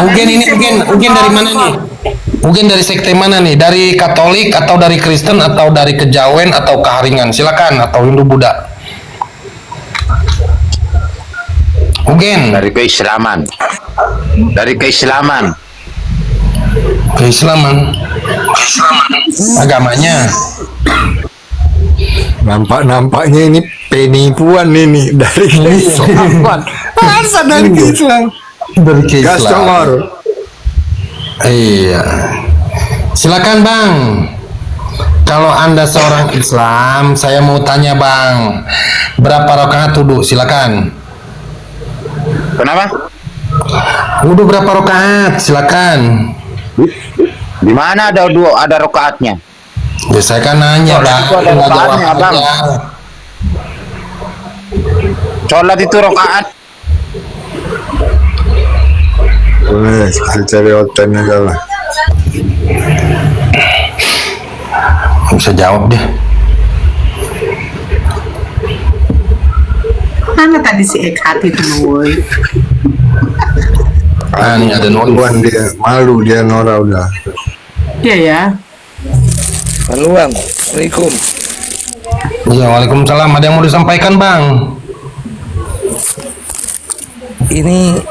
Ugen dari mana nih? Ugen dari sekte mana nih? Dari Katolik atau dari Kristen atau dari Kejawen atau Keharingan? Silakan, atau Hindu Buddha. Ugen Dari keislaman. Dari keislaman. Keislaman. Agamanya. Nampaknya ini penipuan ini dari keislaman. Masa dari keislaman? Dari Gas Islam. congor. Iya. Silakan Bang. Kalau Anda seorang Islam, saya mau tanya Bang, berapa rakaat wudhu? Silakan. Kenapa? Wudhu berapa rakaat? Silakan. Di mana ada rakaatnya? Ya, saya kan nanya Bang. Itu ada Nggak jawab rakaatnya, Bang. aja. Sholat itu rakaat. Boleh, kita cari hotelnya aja lah. Bisa jawab deh. Mana tadi si Ekat itu, boy? Nah, ini ada Tuan dia malu, dia Nora udah. Iya ya. Halo Bang, Assalamualaikum. Iya, waalaikumsalam. Ada yang mau disampaikan Bang? Ini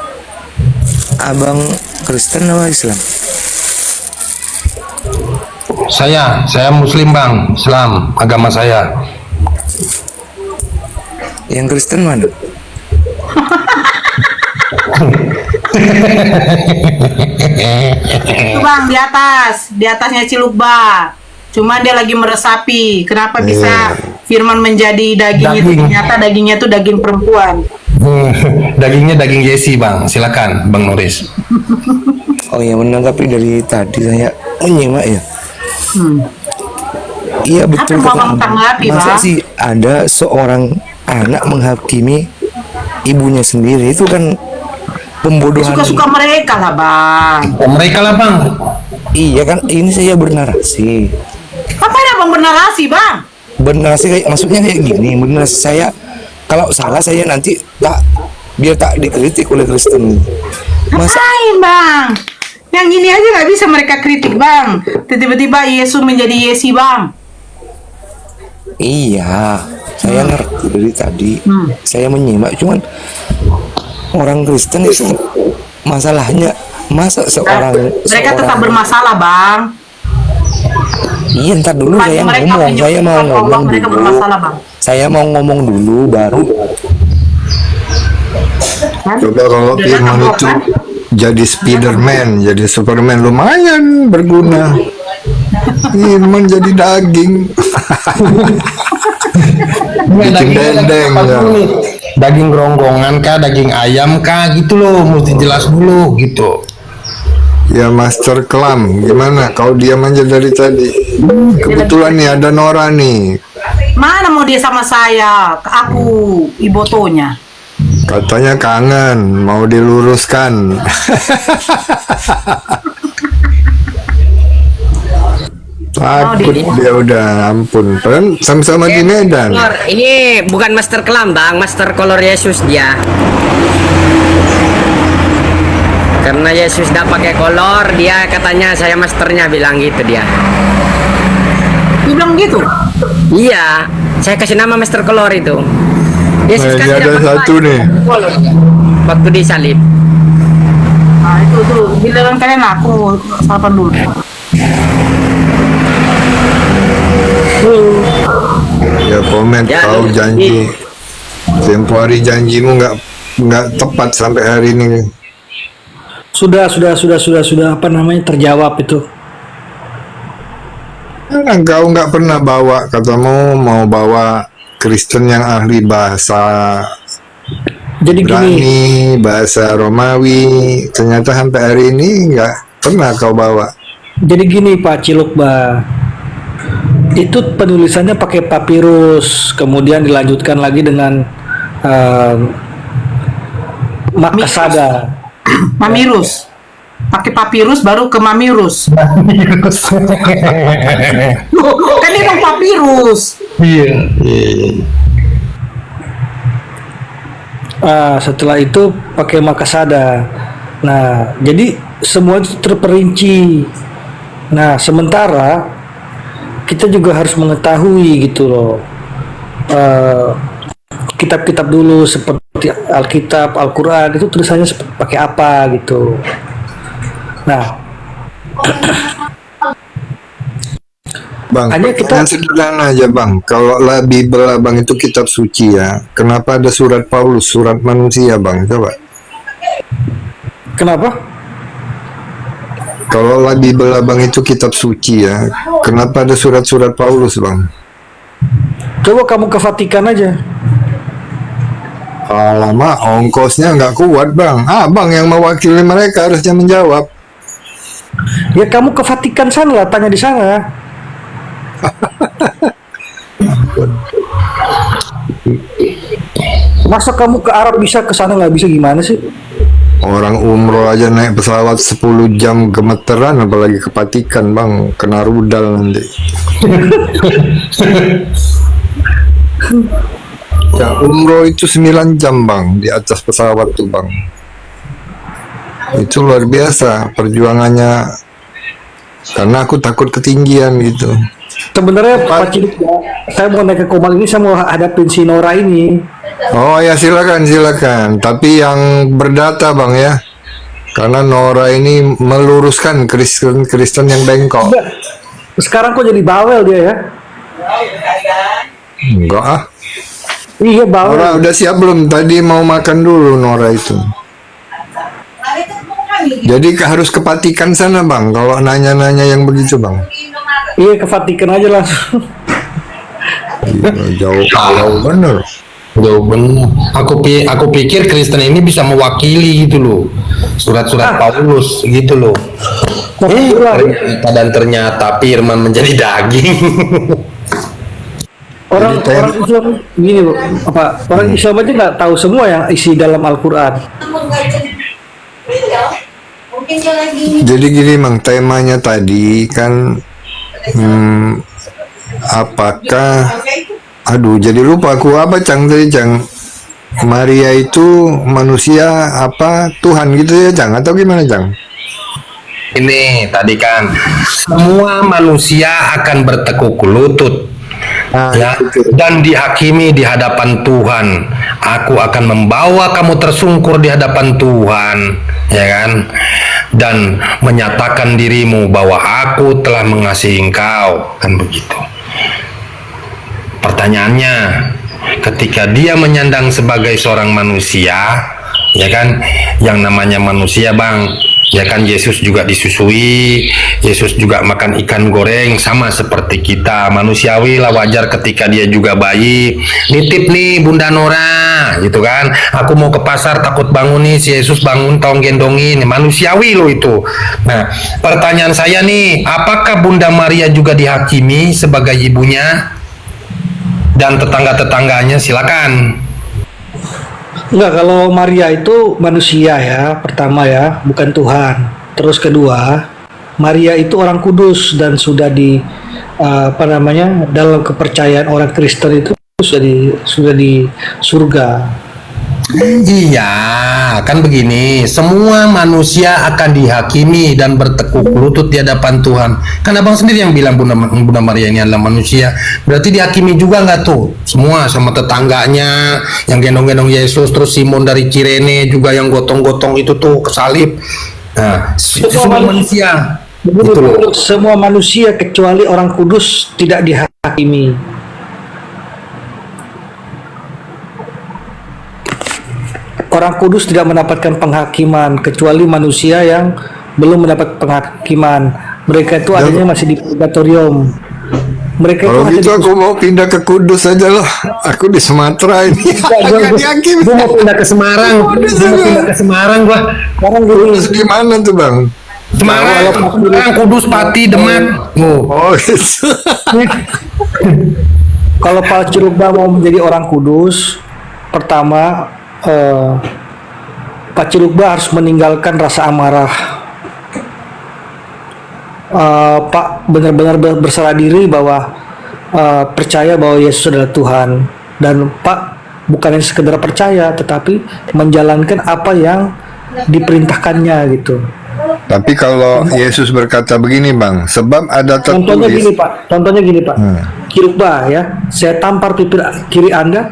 Abang Kristen apa Islam? Saya Muslim Bang, Islam, agama saya. Yang Kristen mana? Itu Bang di atasnya Cilukba. Cuma dia lagi meresapi. Kenapa bisa firman menjadi daging itu? Ternyata dagingnya tuh daging perempuan. Dagingnya daging Yesi Bang, silakan Bang Nuris. Oh ya, menanggapi dari tadi saya menyimak ya. Iya betul Apa kata Bang Abang. tanggapi, Masa Bang? sih ada seorang anak menghakimi ibunya sendiri, itu kan pembodohan. Suka-suka mereka lah Bang. Oh, mereka lah Bang. Iya kan, ini saya bernarasi. Apa ada Bang bernarasi Bang? Bernarasi kayak maksudnya kayak gini, bernarasi saya kalau salah saya nanti biar tak dikritik oleh Kristen. Masa Ngapain Bang? Yang gini aja nggak bisa mereka kritik Bang. Tiba-tiba Yesus menjadi Yesi Bang. iya, saya ngerti dari tadi. Saya menyimak, cuman orang Kristen itu masalahnya masa Mereka tetap bermasalah Bang. Iya, ntar dulu Bagi saya mereka ngomong, saya mau menyebutkan bahwa ngomong mereka dulu. bermasalah Bang. Saya mau ngomong dulu baru. Kan? Coba kalau Udah firman datang, itu kan? jadi Spiderman, jadi Superman lumayan berguna. Firman jadi daging. Bikin dendeng ya. Daging geronggongan kah, daging ayam kah, gitu loh, mesti jelas dulu gitu. Ya Master Klam, gimana? Kau diam aja dari tadi. Kebetulan nih ada Nora nih. Mana mau dia sama saya? Aku ibotonya. Katanya kangen, mau diluruskan. Takut dia udah, ampun. Kan sama-sama di Medan. Kolor. Ini bukan Master Kelam Bang, Master Kolor Yesus dia. Karena Yesus dah pakai kolor, dia katanya saya masternya, bilang gitu dia. Dia bilang gitu. Iya, saya kasih nama Master Kolor itu. Yesus Nah, kan ini tidak ada pakai satu baju, nih. kolor dia. Waktu disalib. Nah, itu giliran kalian aku sarapan dulu. Ya komen Ya, kau lu- janji tempo hari janjimu nggak tepat sampai hari ini. Sudah apa namanya terjawab itu. Karena kau nggak pernah bawa, katamu mau bawa Kristen yang ahli bahasa Jadi gini, Ibrani, bahasa Romawi, ternyata sampai hari ini nggak pernah kau bawa. jadi gini Pak Cilukba. Itu penulisannya pakai papirus, kemudian dilanjutkan lagi dengan makasada. Mamirus. Pakai papirus baru ke mamirus. Loh, kan ini dong papirus. Iya. Setelah itu pakai makasada. Nah, jadi semua itu terperinci. Nah, sementara kita juga harus mengetahui gitu loh. Kitab-kitab dulu seperti Alkitab, Al-Quran itu tulisannya pakai apa gitu. Nah, Bang, hanya pertanyaan sederhana aja bang. Kalau lah Bible abang itu kitab suci ya, kenapa ada surat Paulus, surat manusia bang? Coba. kenapa? Kalau lah Bible abang itu kitab suci ya, kenapa ada surat-surat Paulus bang? Coba kamu ke Vatikan aja. Lama ongkosnya nggak kuat bang. Abang yang mewakili mereka harusnya menjawab. Ya kamu ke Vatikan sana lah, tanya di sana. Masa kamu ke Arab bisa, ke sana nggak bisa, gimana sih? Orang umroh aja naik pesawat 10 jam gemeteran, apalagi ke Vatikan bang, kena rudal nanti. Ya umroh itu 9 jam bang, di atas pesawat tuh bang. Itu luar biasa perjuangannya, karena aku takut ketinggian gitu. Sebenarnya Pak Cilik, saya mau naik ke Komal ini, saya mau hadapin si Nora ini. Oh ya silakan. Tapi yang berdata bang ya, karena Nora ini meluruskan Kristen yang bengkok. Sekarang kok jadi bawel dia ya? Enggak ah. Iya bawel. Nora udah siap belum? Tadi mau makan dulu Nora itu. Jadi harus ke Vatikan sana bang. Kalau nanya-nanya yang begitu bang. Iya, ke Vatikan aja langsung. Jauh bener. Jauh bener. Aku pikir Kristen ini bisa mewakili gitu loh. Surat-surat Paulus gitu loh. Ternyata firman menjadi daging. Orang Islam gini loh, orang Islam aja nggak tahu semua yang isi dalam Al-Quran. Jadi gini bang, temanya tadi kan apakah jadi lupa aku apa Cang tadi Cang. Maria itu manusia apa Tuhan gitu ya Cang, atau gimana Cang? Ini tadi kan semua manusia akan bertekuk lutut ya, dan dihakimi di hadapan Tuhan. Aku akan membawa kamu tersungkur di hadapan Tuhan, ya kan, dan menyatakan dirimu bahwa aku telah mengasihi engkau, kan begitu. Pertanyaannya, ketika dia menyandang sebagai seorang manusia, ya kan, yang namanya manusia bang, ya kan, Yesus juga disusui, Yesus juga makan ikan goreng sama seperti kita, manusiawi lah, wajar ketika dia juga bayi, nitip nih Bunda Nora gitu kan, aku mau ke pasar takut bangun nih, si Yesus bangun tolong gendongin, manusiawi loh itu. Nah pertanyaan saya nih, apakah Bunda Maria juga dihakimi sebagai ibunya dan tetangga-tetangganya? Silakan. Enggak, kalau Maria itu manusia ya, pertama ya, bukan Tuhan. Terus kedua, Maria itu orang kudus dan sudah di dalam kepercayaan orang Kristen itu sudah di surga. Iya, kan begini, semua manusia akan dihakimi dan bertekuk lutut di hadapan Tuhan. Kan abang sendiri yang bilang Bunda Maria ini adalah manusia, berarti dihakimi juga nggak tuh? Semua sama tetangganya yang gendong-gendong Yesus, terus Simon dari Kirene juga yang gotong-gotong itu tuh kesalib. Nah, semua manusia. Gitu loh. Semua manusia kecuali orang kudus tidak dihakimi. Orang kudus tidak mendapatkan penghakiman kecuali manusia yang belum mendapat penghakiman. Mereka itu adanya masih di purgatorium. Mereka Kalau itu gitu aku mau pindah ke Kudus aja loh. Aku di Sumatera ini. Nggak dihakimi. Gue mau pindah ke Semarang. Gua. Sekarang Kudus di mana tuh bang? Semarang, Kudus, Pati, Demak. Oh gitu. Kalau Pak Cirugba mau menjadi orang kudus, pertama Pak Cirugba harus meninggalkan rasa amarah. Pak benar-benar berserah diri bahwa percaya bahwa Yesus adalah Tuhan, dan Pak bukan yang sekedar percaya tetapi menjalankan apa yang diperintahkannya gitu. Tapi kalau Yesus berkata begini bang, sebab ada Contohnya tertulis. gini Pak. Cirugba ya, saya tampar pipi kiri Anda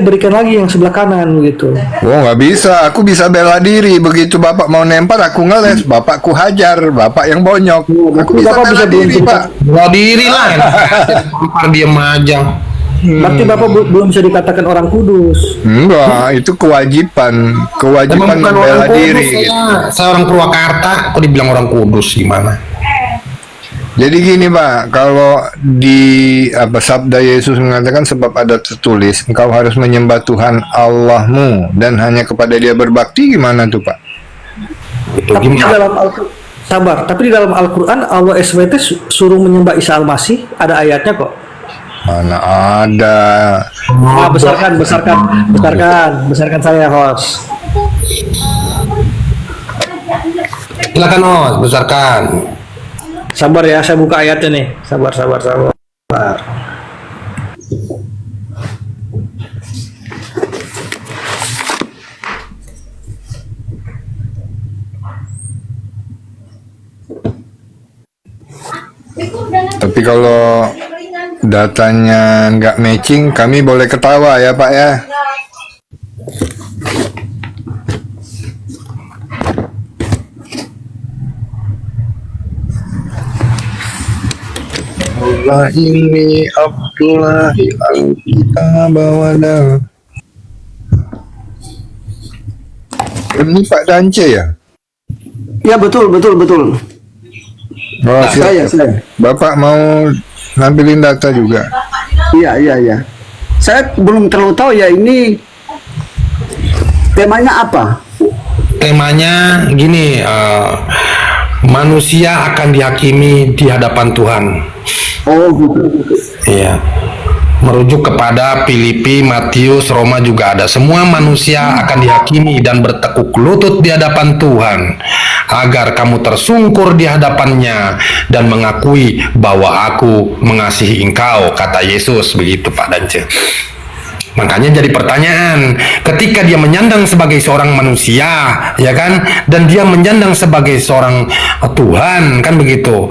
berikan lagi yang sebelah kanan gitu. Oh nggak bisa, aku bisa bela diri. Begitu bapak mau nempar, aku ngeles, bapakku hajar, bapak yang bonyok. Aku bisa Bapak bela bisa diri pak. Bela diri lah. Tampar diem aja. Berarti Bapak belum bisa dikatakan orang kudus. Enggak, itu kewajiban Emang bukan membela orang diri. kudus, Gitu. saya orang Purwakarta, kok dibilang orang kudus gimana? Jadi gini pak, kalau di sabda Yesus mengatakan sebab ada tertulis, engkau harus menyembah Tuhan Allahmu dan hanya kepada Dia berbakti, gimana tuh pak? Tapi di dalam Tapi di dalam Al-Quran Allah SWT suruh menyembah Isa Al-Masih, ada ayatnya kok. Mana ada? Besarkan saya host. Silakan host, besarkan. Sabar ya, saya buka ayatnya nih. Sabar. Tapi kalau datanya nggak matching, kami boleh ketawa ya pak ya. Allah ini Abdullahi al-kitab wala. Ini Pak Dance ya? Ya betul. Oh, Saya. Bapak mau nampilin data juga? Iya. Saya belum terlalu tahu ya ini temanya apa. Temanya gini, manusia akan dihakimi di hadapan Tuhan. Oh gitu. Iya. Merujuk kepada Filipi, Matius, Roma juga ada. Semua manusia akan dihakimi dan bertekuk lutut di hadapan Tuhan, agar kamu tersungkur di hadapannya dan mengakui bahwa aku mengasihi engkau, kata Yesus, begitu Pak Dance. Makanya jadi pertanyaan, ketika dia menyandang sebagai seorang manusia, ya kan, dan dia menyandang sebagai seorang Tuhan, kan begitu.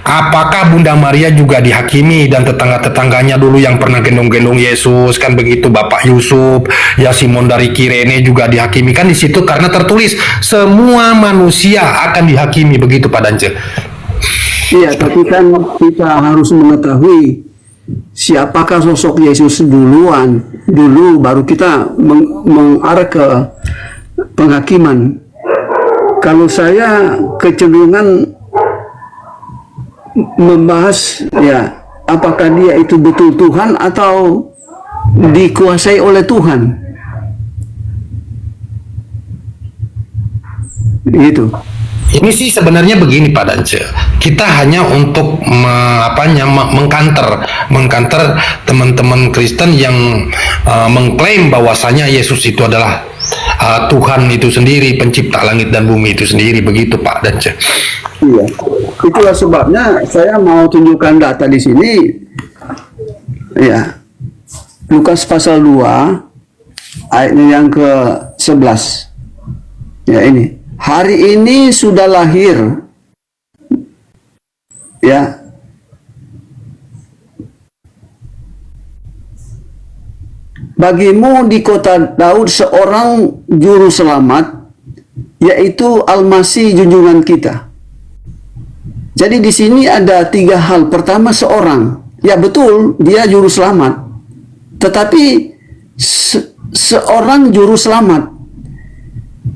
Apakah Bunda Maria juga dihakimi dan tetangga-tetangganya dulu yang pernah gendong-gendong Yesus, kan begitu, Bapak Yusuf, ya Simon dari Kirene juga dihakimi, kan di situ karena tertulis semua manusia akan dihakimi, begitu Pak Dance. Iya, tapi kan kita harus mengetahui siapakah sosok Yesus dulu baru kita mengarah ke penghakiman. Kalau saya kecenderungan membahas ya apakah dia itu betul Tuhan atau dikuasai oleh Tuhan, gitu. Ini sih sebenarnya begini Pak Dance, kita hanya untuk mengkanter teman-teman Kristen yang mengklaim bahwasanya Yesus itu adalah Tuhan itu sendiri, pencipta langit dan bumi itu sendiri, begitu Pak Dance. Iya, itulah sebabnya saya mau tunjukkan data di sini. Ya, Lukas pasal 2 ayatnya yang ke-11. Ya, ini. Hari ini sudah lahir, ya, bagimu di kota Daud seorang juru selamat, yaitu Al-Masih junjungan kita. Jadi di sini ada 3 hal. Pertama, seorang. Ya betul, dia juru selamat. Tetapi seorang juru selamat.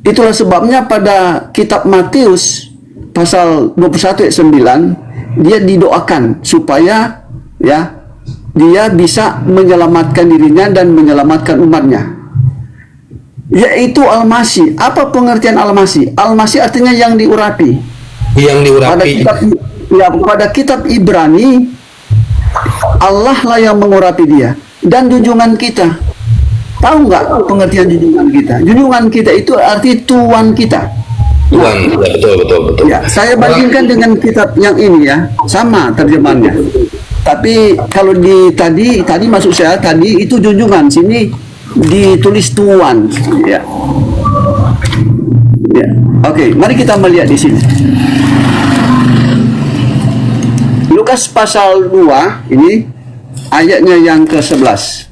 Itulah sebabnya pada kitab Matius pasal 21 ayat 9 dia didoakan supaya ya dia bisa menyelamatkan dirinya dan menyelamatkan umatnya, yaitu Al-Masih. Apa pengertian Al-Masih? Al-Masih artinya yang diurapi. Yang diurapi. Pada kitab Ibrani, Allah lah yang mengurapi dia. Dan junjungan kita, tahu nggak pengertian junjungan kita? Junjungan kita itu arti Tuhan kita. Tuhan, ya, betul. Ya, saya bandingkan dengan kitab yang ini ya, sama terjemahannya. Tapi kalau tadi maksud saya tadi itu junjungan, sini ditulis Tuhan. Ya. Ya. Oke, mari kita melihat di sini. Lukas pasal 2 ini ayatnya yang ke-11.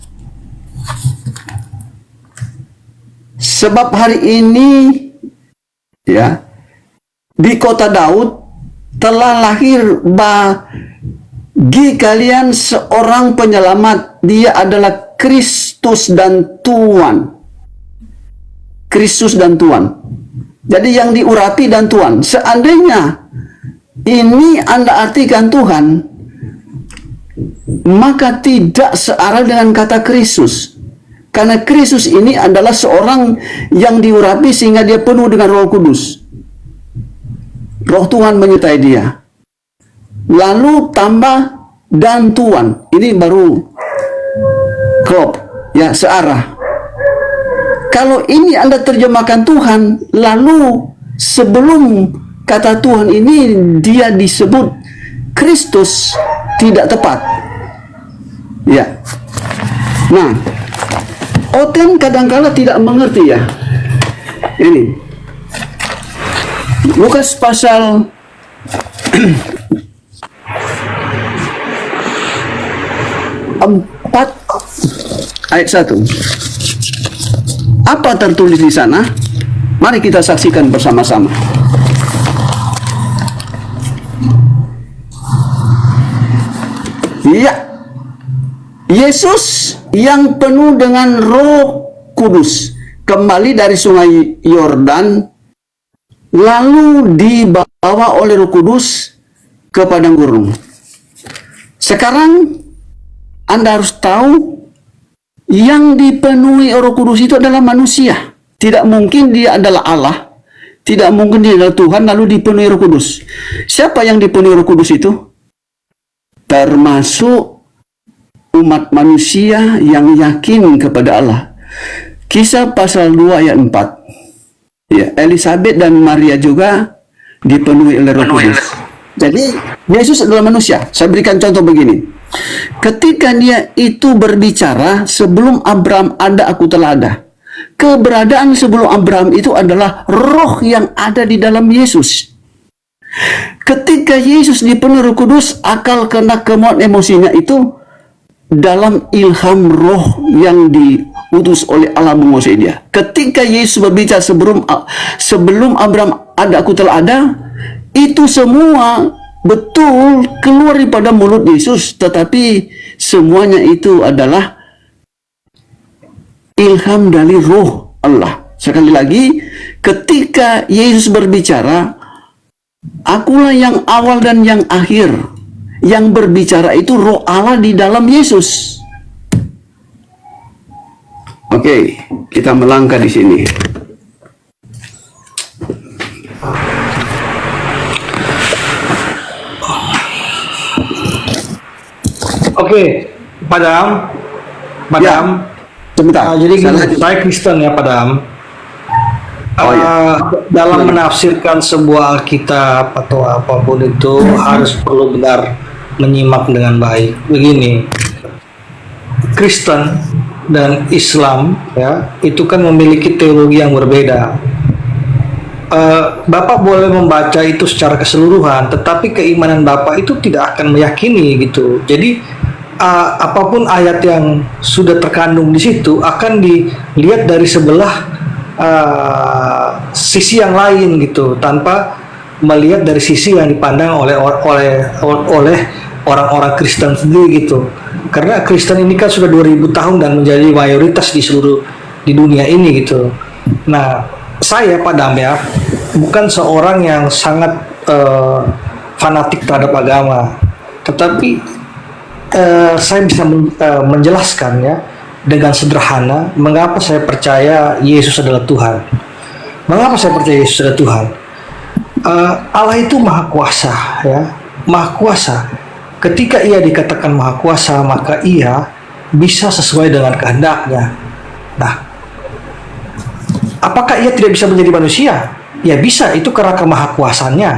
Sebab hari ini ya di kota Daud telah lahir bagi kalian seorang penyelamat, dia adalah Kristus dan Tuhan. Kristus dan Tuhan. Jadi yang diurapi dan Tuhan. Seandainya ini Anda artikan Tuhan, maka tidak searah dengan kata Kristus. Karena Kristus ini adalah seorang yang diurapi sehingga dia penuh dengan Roh Kudus. Roh Tuhan menyertai dia. Lalu tambah dan Tuhan. Ini baru klop, ya, searah. Kalau ini Anda terjemahkan Tuhan, lalu sebelum kata Tuhan ini dia disebut Kristus, tidak tepat. Ya. Nah, Oten kadangkala tidak mengerti ya. Ini Lukas pasal 4 ayat 1. Apa tertulis di sana? Mari kita saksikan bersama-sama. Ya, Yesus yang penuh dengan Roh Kudus kembali dari sungai Yordan, lalu dibawa oleh Roh Kudus ke padang gurun. Sekarang Anda harus tahu, yang dipenuhi Roh Kudus itu adalah manusia. Tidak mungkin dia adalah Allah, tidak mungkin dia adalah Tuhan lalu dipenuhi Roh Kudus. Siapa yang dipenuhi Roh Kudus itu? Termasuk umat manusia yang yakin kepada Allah. Kisah pasal 2 ayat 4. Ya, Elizabeth dan Maria juga dipenuhi oleh Roh Kudus. Jadi Yesus adalah manusia. Saya berikan contoh begini. Ketika dia itu berbicara, sebelum Abraham ada, aku telah ada. Keberadaan sebelum Abraham itu adalah roh yang ada di dalam Yesus. Ketika Yesus dipenuhi Roh Kudus, akal, kehendak, kemauan, emosinya itu dalam ilham roh yang diutus oleh Allah menguasai dia. Ketika Yesus berbicara sebelum Abraham ada, aku telah ada, itu semua betul keluar daripada mulut Yesus, tetapi semuanya itu adalah ilham dari roh Allah. Sekali lagi, ketika Yesus berbicara, akulah yang awal dan yang akhir. Yang berbicara itu roh Allah di dalam Yesus. Oke, kita melangkah di sini. Oke, Padam. Ya, sebentar. Jadi saya Kristen ya, Padam. Dalam menafsirkan sebuah Alkitab atau apapun itu harus perlu benar menyimak dengan baik. Begini, Kristen dan Islam ya itu kan memiliki teologi yang berbeda. Bapak boleh membaca itu secara keseluruhan, tetapi keimanan Bapak itu tidak akan meyakini gitu. Jadi apapun ayat yang sudah terkandung di situ akan dilihat dari sebelah sisi yang lain gitu, tanpa melihat dari sisi yang dipandang oleh orang-orang Kristen sendiri gitu. Karena Kristen ini kan sudah 2000 tahun dan menjadi mayoritas di dunia ini gitu. Nah, saya Pak Dam ya, bukan seorang yang sangat fanatik terhadap agama, tetapi saya bisa menjelaskan ya dengan sederhana mengapa saya percaya Yesus adalah Tuhan. Mengapa saya percaya Yesus adalah Tuhan? Allah itu maha kuasa ya, maha kuasa. Ketika ia dikatakan maha kuasa, maka ia bisa sesuai dengan kehendaknya. Nah, apakah ia tidak bisa menjadi manusia? Ya bisa, itu karena kemahakuasaannya.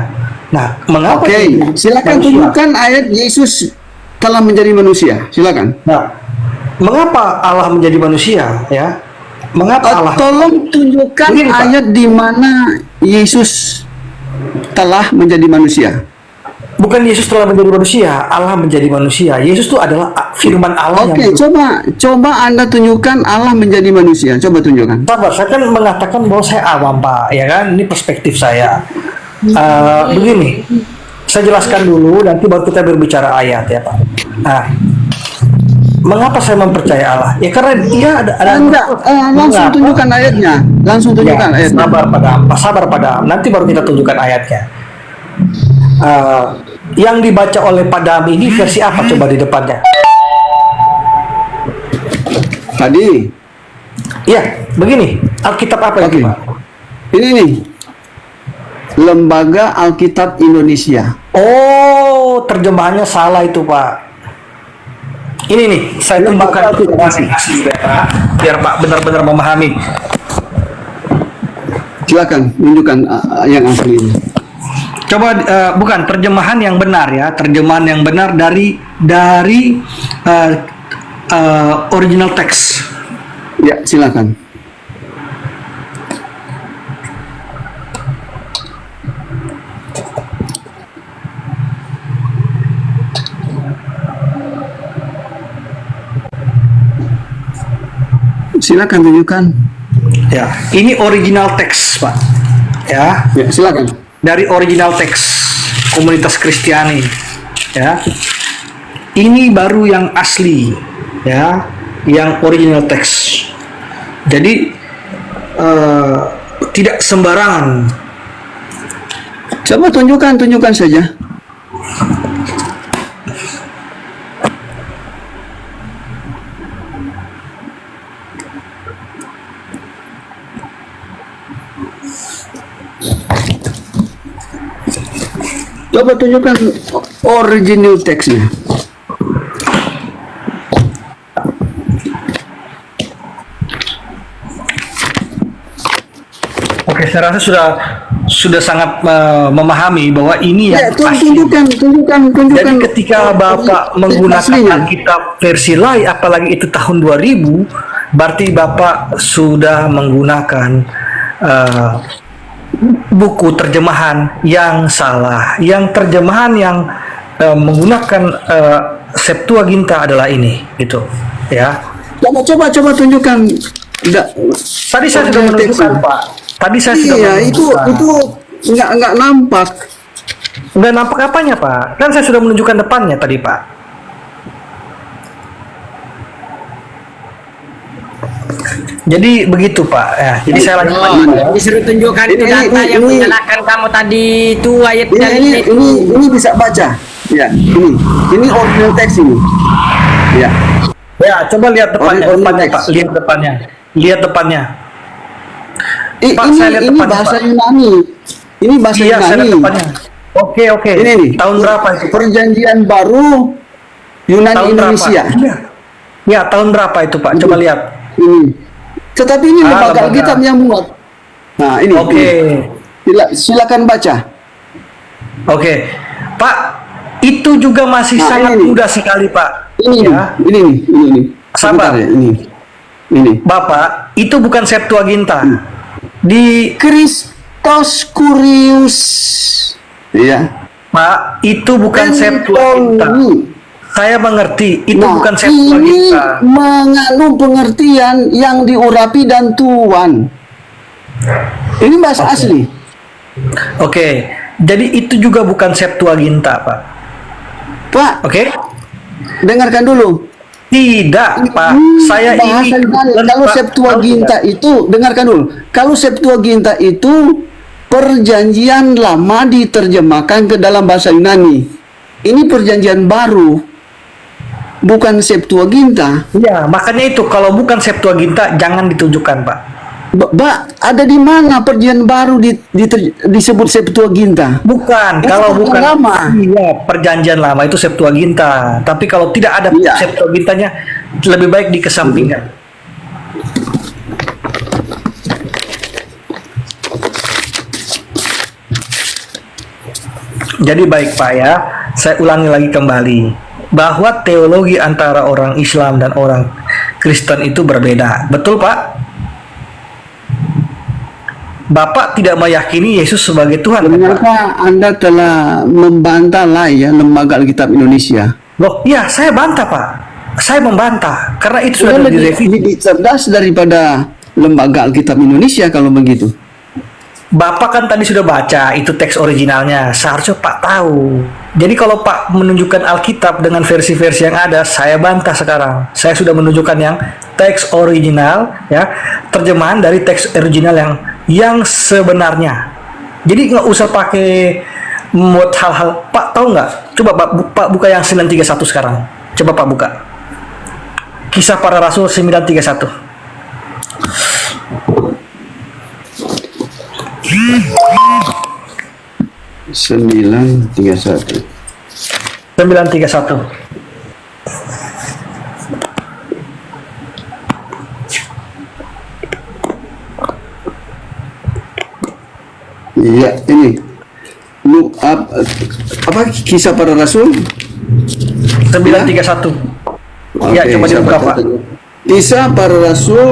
Nah, mengapa? Oke, silakan tunjukkan ayat Yesus telah menjadi manusia. Silakan. Nah, mengapa Allah menjadi manusia? Ya, mengapa Allah? Tolong tunjukkan Begini, Pak. ayat di mana Yesus telah menjadi manusia. Bukan Yesus telah menjadi manusia, Allah menjadi manusia. Yesus itu adalah firman Allah. Oke, coba Anda tunjukkan Allah menjadi manusia. Coba tunjukkan. Sabar, saya kan mengatakan bahwa saya awam Pak, ya kan? Ini perspektif saya. Begini, saya jelaskan dulu, nanti baru kita berbicara ayat ya Pak. Nah, mengapa saya mempercayai Allah? Ya karena dia ada langsung tunjukkan ayatnya. Langsung tunjukkan ya, ayatnya. Sabar pada. Nanti baru kita tunjukkan ayatnya. Yang dibaca oleh Pak Dam ini versi apa coba di depannya? Tadi. Iya, begini. Alkitab apa lagi, Pak? Ini nih. Lembaga Alkitab Indonesia. Oh, terjemahannya salah itu, Pak. Ini nih, saya tunjukkan asli biar Pak benar-benar memahami. Silakan tunjukkan yang asli ini. Coba bukan terjemahan yang benar ya, terjemahan yang benar dari original text. Ya, silakan. Silakan tunjukkan. Ya, ini original text, Pak. Ya, silakan. Dari original teks komunitas Kristiani ya, ini baru yang asli ya, yang original teks. Jadi tidak sembarangan. Coba tunjukkan saja. Coba tunjukkan original teksnya. Oke, saya rasa sudah sangat memahami bahwa ini yang tunjukkan. Jadi ketika Bapak menggunakan Alkitab versi lain, apalagi itu tahun 2000, berarti Bapak sudah menggunakan buku terjemahan yang salah. Yang terjemahan yang menggunakan Septuaginta adalah ini, gitu, ya. Coba tunjukkan. Tadi saya sudah menunjukkan, Pak. Tadi saya sudah menunjukkan. Itu nggak nampak. Nggak nampak apanya, Pak? Kan saya sudah menunjukkan depannya tadi, Pak. Jadi begitu Pak. Ya, jadi saya lanjut lagi. Disuruh tunjukkan itu data yang menyalahkan kamu tadi itu ayatnya ini bisa baca. Ya, ini original teks ini. Ya. Ya, coba lihat depannya, Pak. Lihat depannya. Lihat depannya. Pak, saya lihat ini depannya, bahasa Pak. Yunani. Ini bahasa Iya, Yunani. saya lihat depannya. Oke. Ini nih. Tahun berapa itu? Perjanjian baru Yunani Tahun Indonesia. Berapa? Ya, tahun berapa itu, Pak? Coba lihat. Ini. Tetapi ini lembaga Alkitab yang muat. Nah, ini. Oke. Silakan baca. Oke. Pak, itu juga masih sangat mudah sekali, Pak. Ini ya. Ini. Sabar. Sebentar ya, ini. Ini. Bapak, itu bukan Septuaginta. Di Christos Curius. Iya. Pak, itu bukan Septuaginta. Saya mengerti, itu Nah, bukan ini Septuaginta. mengandung pengertian yang diurapi dan tuan. Ini bahasa asli. Oke, jadi itu juga bukan Septuaginta, Pak. Pak, Oke? dengarkan dulu. Tidak, Pak. Saya Bahasa ini Yunani. Kalau Septuaginta itu, dengarkan dulu. Kalau Septuaginta itu perjanjian lama diterjemahkan ke dalam bahasa Yunani. Ini perjanjian baru, bukan Septuaginta. Ya, makanya itu kalau bukan Septuaginta jangan ditunjukkan, Pak. Mbak, ada di mana perjanjian baru disebut Septuaginta? Bukan, Itu kalau bukan lama. Iya, perjanjian lama itu Septuaginta. Tapi kalau tidak ada Iya. Septuagintanya, lebih baik dikesampingkan. Jadi baik Pak ya, saya ulangi lagi kembali bahwa teologi antara orang Islam dan orang Kristen itu berbeda. Betul Pak? Bapak tidak meyakini Yesus sebagai Tuhan, kan, Pak? Ternyata Anda telah membantah lah ya Lembaga Alkitab Indonesia. Loh, ya saya bantah Pak. Saya membantah karena itu sudah Sudah direvisi. lebih cerdas daripada Lembaga Alkitab Indonesia kalau begitu. Bapak kan tadi sudah baca itu teks originalnya, seharusnya Pak tahu. Jadi kalau Pak menunjukkan Alkitab dengan versi-versi yang ada, saya bantah sekarang. Saya sudah menunjukkan yang teks original, ya, terjemahan dari teks original yang sebenarnya. Jadi nggak usah pakai membuat hal-hal. Pak tahu nggak? Coba Pak buka yang 931 sekarang. Coba Pak buka. Kisah Para Rasul 931. 931. 931. Iya, ini. Apa Kisah Para Rasul? 931. Ya, Oke, coba dibuka Pak. Kisah Para Rasul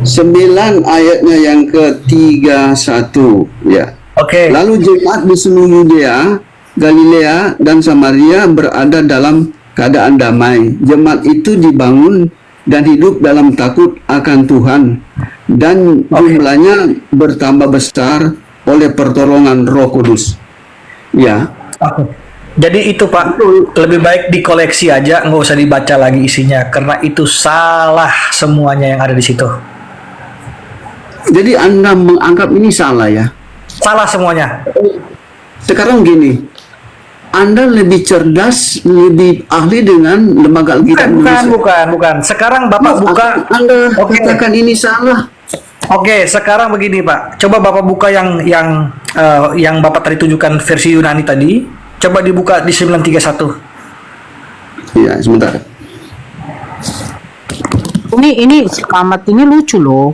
9 ayatnya yang ke-31, ya. Oke. Lalu jemaat di seluruh Yudea, Galilea, dan Samaria berada dalam keadaan damai. Jemaat itu dibangun dan hidup dalam takut akan Tuhan, dan jumlahnya bertambah besar oleh pertolongan Roh Kudus. Ya. Oke. Jadi itu Pak, lebih baik dikoleksi aja, nggak usah dibaca lagi isinya, karena itu salah semuanya yang ada di situ. Jadi Anda menganggap ini salah ya? Salah semuanya. Sekarang gini, Anda lebih cerdas, lebih ahli dengan Lembaga Alkitab Indonesia. Bukan. Sekarang Bapak buka. Anda katakan ini salah. Oke, sekarang begini Pak. Coba Bapak buka yang Bapak tadi tunjukkan versi Yunani tadi. Coba dibuka di 931. Iya, sebentar. Ini Selamat ini lucu loh.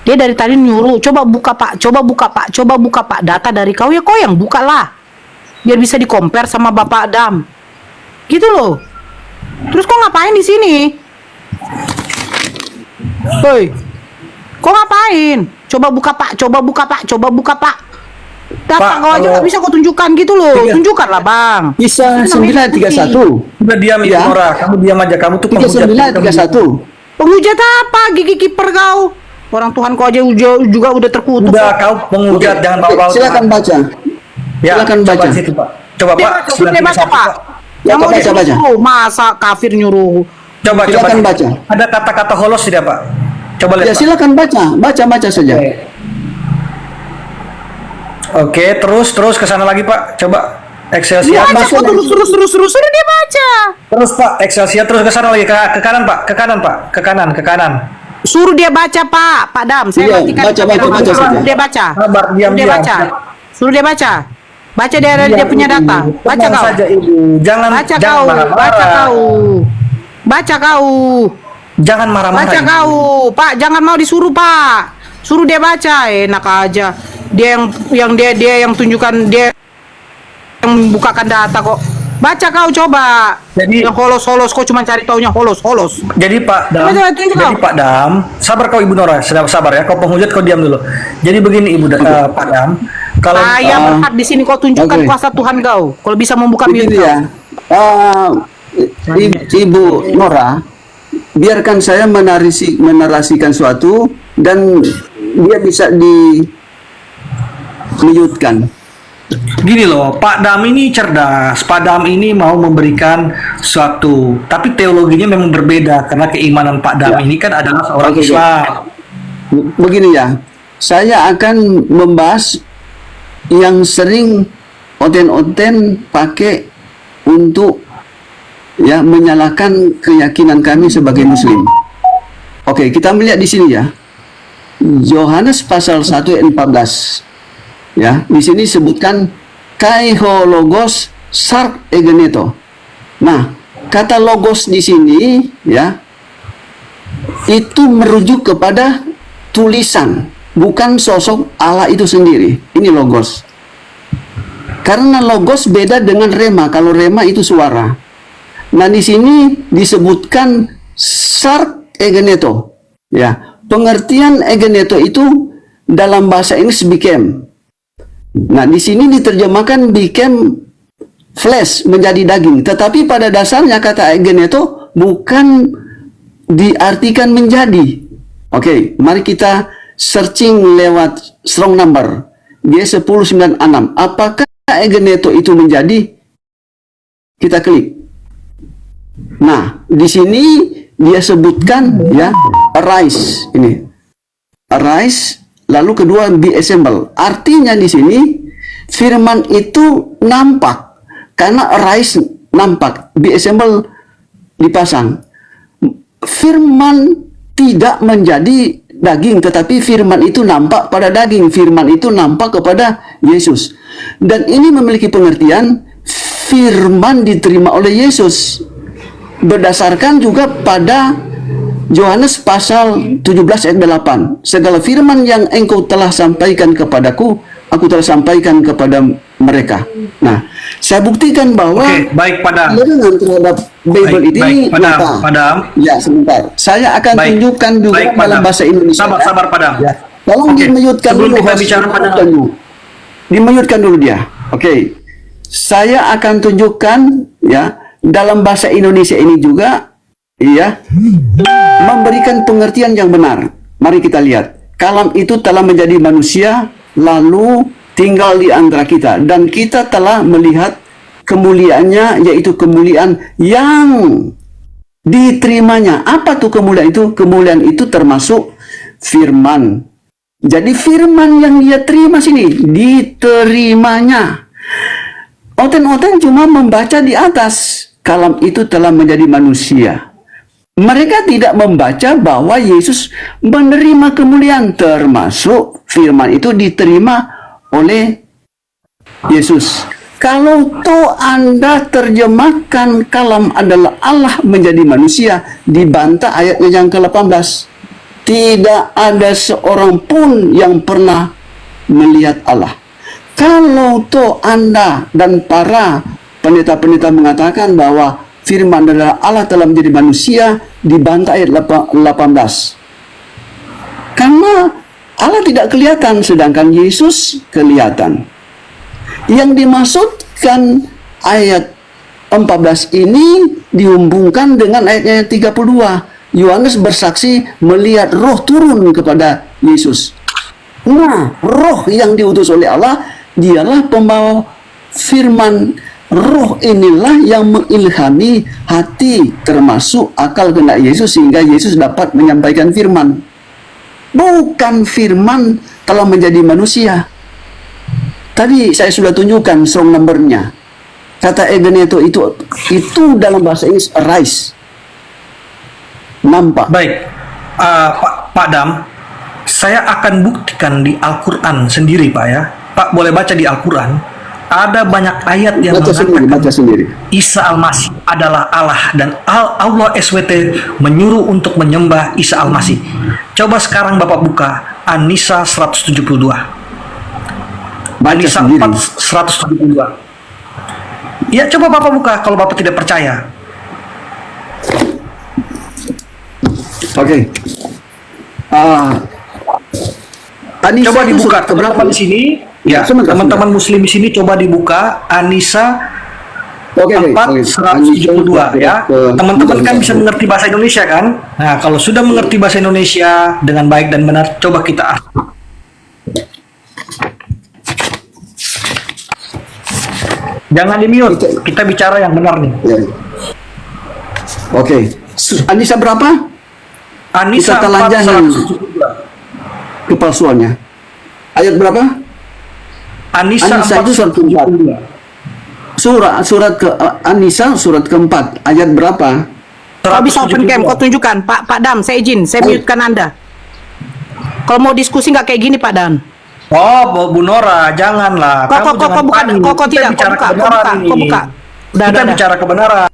Dia dari tadi nyuruh, coba buka Pak. Data dari kau ya, kau yang buka lah. Biar bisa di-compare sama Bapak Adam. Gitu loh. Terus kau ngapain di sini? Hoi. Kau ngapain? Coba buka Pak. Data Pak, kau aja kalau- nggak bisa kau tunjukkan gitu loh. Tunjukkanlah Bang. Kisah Itu namanya 931. Udah diam Ya. Nora, kamu diam aja, kamu tuh penghujat. 3931. Penghujat apa? Gigi kiper kau. Orang Tuhan kau aja juga udah terkutuk. Udah kau penghujat, jangan bawa-bawa. Silakan baca. Ya, silakan coba baca. di situ Pak. Coba Dia Pak, baca, suruh dia baca 931, Pak. Ya, Yang mau baca, disuruh baca. suruh, masa kafir nyuruh. Coba Silakan baca. Ada kata-kata holos tidak Pak? Coba lihat Ya, Pak. silakan baca saja. Oke, terus ke sana lagi Pak. Coba Excelsior. Baca kok terus dia baca. Terus Pak, Excelsior terus ke sana lagi ke kanan Pak, ke kanan. Suruh dia baca Pak Dam. Saya Iya, matikan baca saja. Suruh dia baca. Sabar, diam. Suruh dia baca. Baca dari dia punya data. Baca Tenang kau. saja Ibu. Jangan Baca jangan kau. marah-marah. Baca kau. Jangan marah-marah. Baca Ibu. kau. Pak, jangan mau disuruh Pak. Suruh dia baca. Enak aja. Dia yang tunjukkan, dia yang membukakan data kok. Baca kau coba. Jadi- yang holos-holos, kau cuma cari taunya holos-holos. Jadi Pak Dam, Coba tunjuk jadi kau. Pak Dam, sabar kau Ibu Nora, sabar ya. Kau penghujat, kau diam dulu. Jadi begini Pak Dam, kalau Saya berhak di sini kau tunjukkan Oke. kuasa Tuhan kau. Kalau bisa membuka Begini milik kau. ya, Ibu Nora, biarkan saya menarasikan suatu dan dia bisa dimiyutkan. gini loh, Pak Dam ini cerdas. Pak Dam ini mau memberikan suatu, tapi teologinya memang berbeda karena keimanan Pak Dam Ya. ini kan adalah seorang Oke, Islam. Begini ya, saya akan membahas yang sering oten-oten pakai untuk ya menyalahkan keyakinan kami sebagai Muslim. Oke, kita melihat di sini ya. Yohanes pasal 1 ayat 14. Ya, di sini disebutkan kaiho logos sark egeneto. Nah, kata logos di sini ya itu merujuk kepada tulisan, bukan sosok Allah itu sendiri. Ini logos. Karena logos beda dengan rema. Kalau rema itu suara. Nah, di sini disebutkan sark egeneto. Ya, pengertian egeneto itu dalam bahasa Inggris became. Nah, di sini diterjemahkan became flesh, menjadi daging. Tetapi pada dasarnya kata egeneto bukan diartikan menjadi. Oke, mari kita searching lewat strong number. G1096. Apakah egeneto itu menjadi? Kita klik. Nah, di sini dia sebutkan ya arise ini. Arise, lalu kedua be assemble. Artinya di sini firman itu nampak karena arise nampak, be assemble dipasang. Firman tidak menjadi daging, tetapi firman itu nampak pada daging. Firman itu nampak kepada Yesus. Dan ini memiliki pengertian firman diterima oleh Yesus. Berdasarkan juga pada Yohanes pasal 17 ayat 8. Segala firman yang engkau telah sampaikan kepadaku, aku telah sampaikan kepada mereka. Nah, saya buktikan bahwa Oke, baik Pak Dam. kebenaran terhadap Bible Baik, ini Pak Dam, nyata. Pak Dam. Ya, sebentar. Saya akan Baik. tunjukkan juga Baik, Pak dalam Dam. bahasa Indonesia. Sabar, Pak Dam. Ya. Tolong Oke, dimute-kan sebelum dulu. kita host. bicara, Pak Dam. Dimute-kan dulu dia. Oke. Saya akan tunjukkan ya dalam bahasa Indonesia ini juga ya memberikan pengertian yang benar. Mari kita lihat. Kalam itu telah menjadi manusia lalu tinggal di antara kita dan kita telah melihat kemuliaannya, yaitu kemuliaan yang diterimanya. Apa tuh kemuliaan itu? Kemuliaan itu termasuk firman. Jadi firman yang dia terima sini diterimanya. Oten-oten cuma membaca di atas. Kalam itu telah menjadi manusia. Mereka tidak membaca bahwa Yesus menerima kemuliaan, termasuk firman itu diterima oleh Yesus. Kalau toh Anda terjemahkan kalam adalah Allah menjadi manusia, dibantah ayatnya yang ke-18. Tidak ada seorang pun yang pernah melihat Allah. Kalau toh Anda dan para pendeta-pendeta mengatakan bahwa firman adalah Allah telah menjadi manusia, dibantah ayat 18. Karena Allah tidak kelihatan, sedangkan Yesus kelihatan. Yang dimaksudkan ayat 14 ini dihubungkan dengan ayatnya 32. Yohanes bersaksi melihat roh turun kepada Yesus. Nah, roh yang diutus oleh Allah dialah pembawa firman. Roh inilah yang mengilhami hati, termasuk akal kehendak Yesus, sehingga Yesus dapat menyampaikan firman. Bukan firman telah menjadi manusia. Tadi saya sudah tunjukkan strong number-nya. Kata egeneto itu dalam bahasa Inggris arise. Nampak. Baik, Pak Dam, saya akan buktikan di Al-Quran sendiri, Pak ya. Pak boleh baca di Al-Quran. Ada banyak ayat yang baca sendiri. Isa Al-Masih adalah Allah dan Allah SWT menyuruh untuk menyembah Isa Al-Masih. Coba sekarang Bapak buka An-Nisa 172. Baca An-Nisa sendiri. 4 172. Ya, coba Bapak buka kalau Bapak tidak percaya. Oke. Anisa Coba itu dibuka surat keberapa? teman-teman di sini. Ya, Sebentar, teman-teman muslim di sini coba dibuka Anisa Oke, 4:172 ya. Teman-teman kan bisa mengerti bahasa Indonesia kan? Nah, kalau sudah mengerti bahasa Indonesia dengan baik dan benar, coba kita jangan di-mute. Kita bicara yang benar nih. Ya. Oke. Anisa berapa? Anisa Kita telanjang 4:172. kepalsuannya. Ayat berapa? Anisa itu surat keempat. 4:172. Surat ke Anisa surat keempat ayat berapa? Kau bisa open cam, kau tunjukkan. Pak Dam, saya izin, saya mute-kan Anda. Kalau mau diskusi nggak kayak gini, Pak Dan. Oh, Bu Nora, janganlah. Kok bukan, kok tidak, kok buka. Kita bicara kebenaran.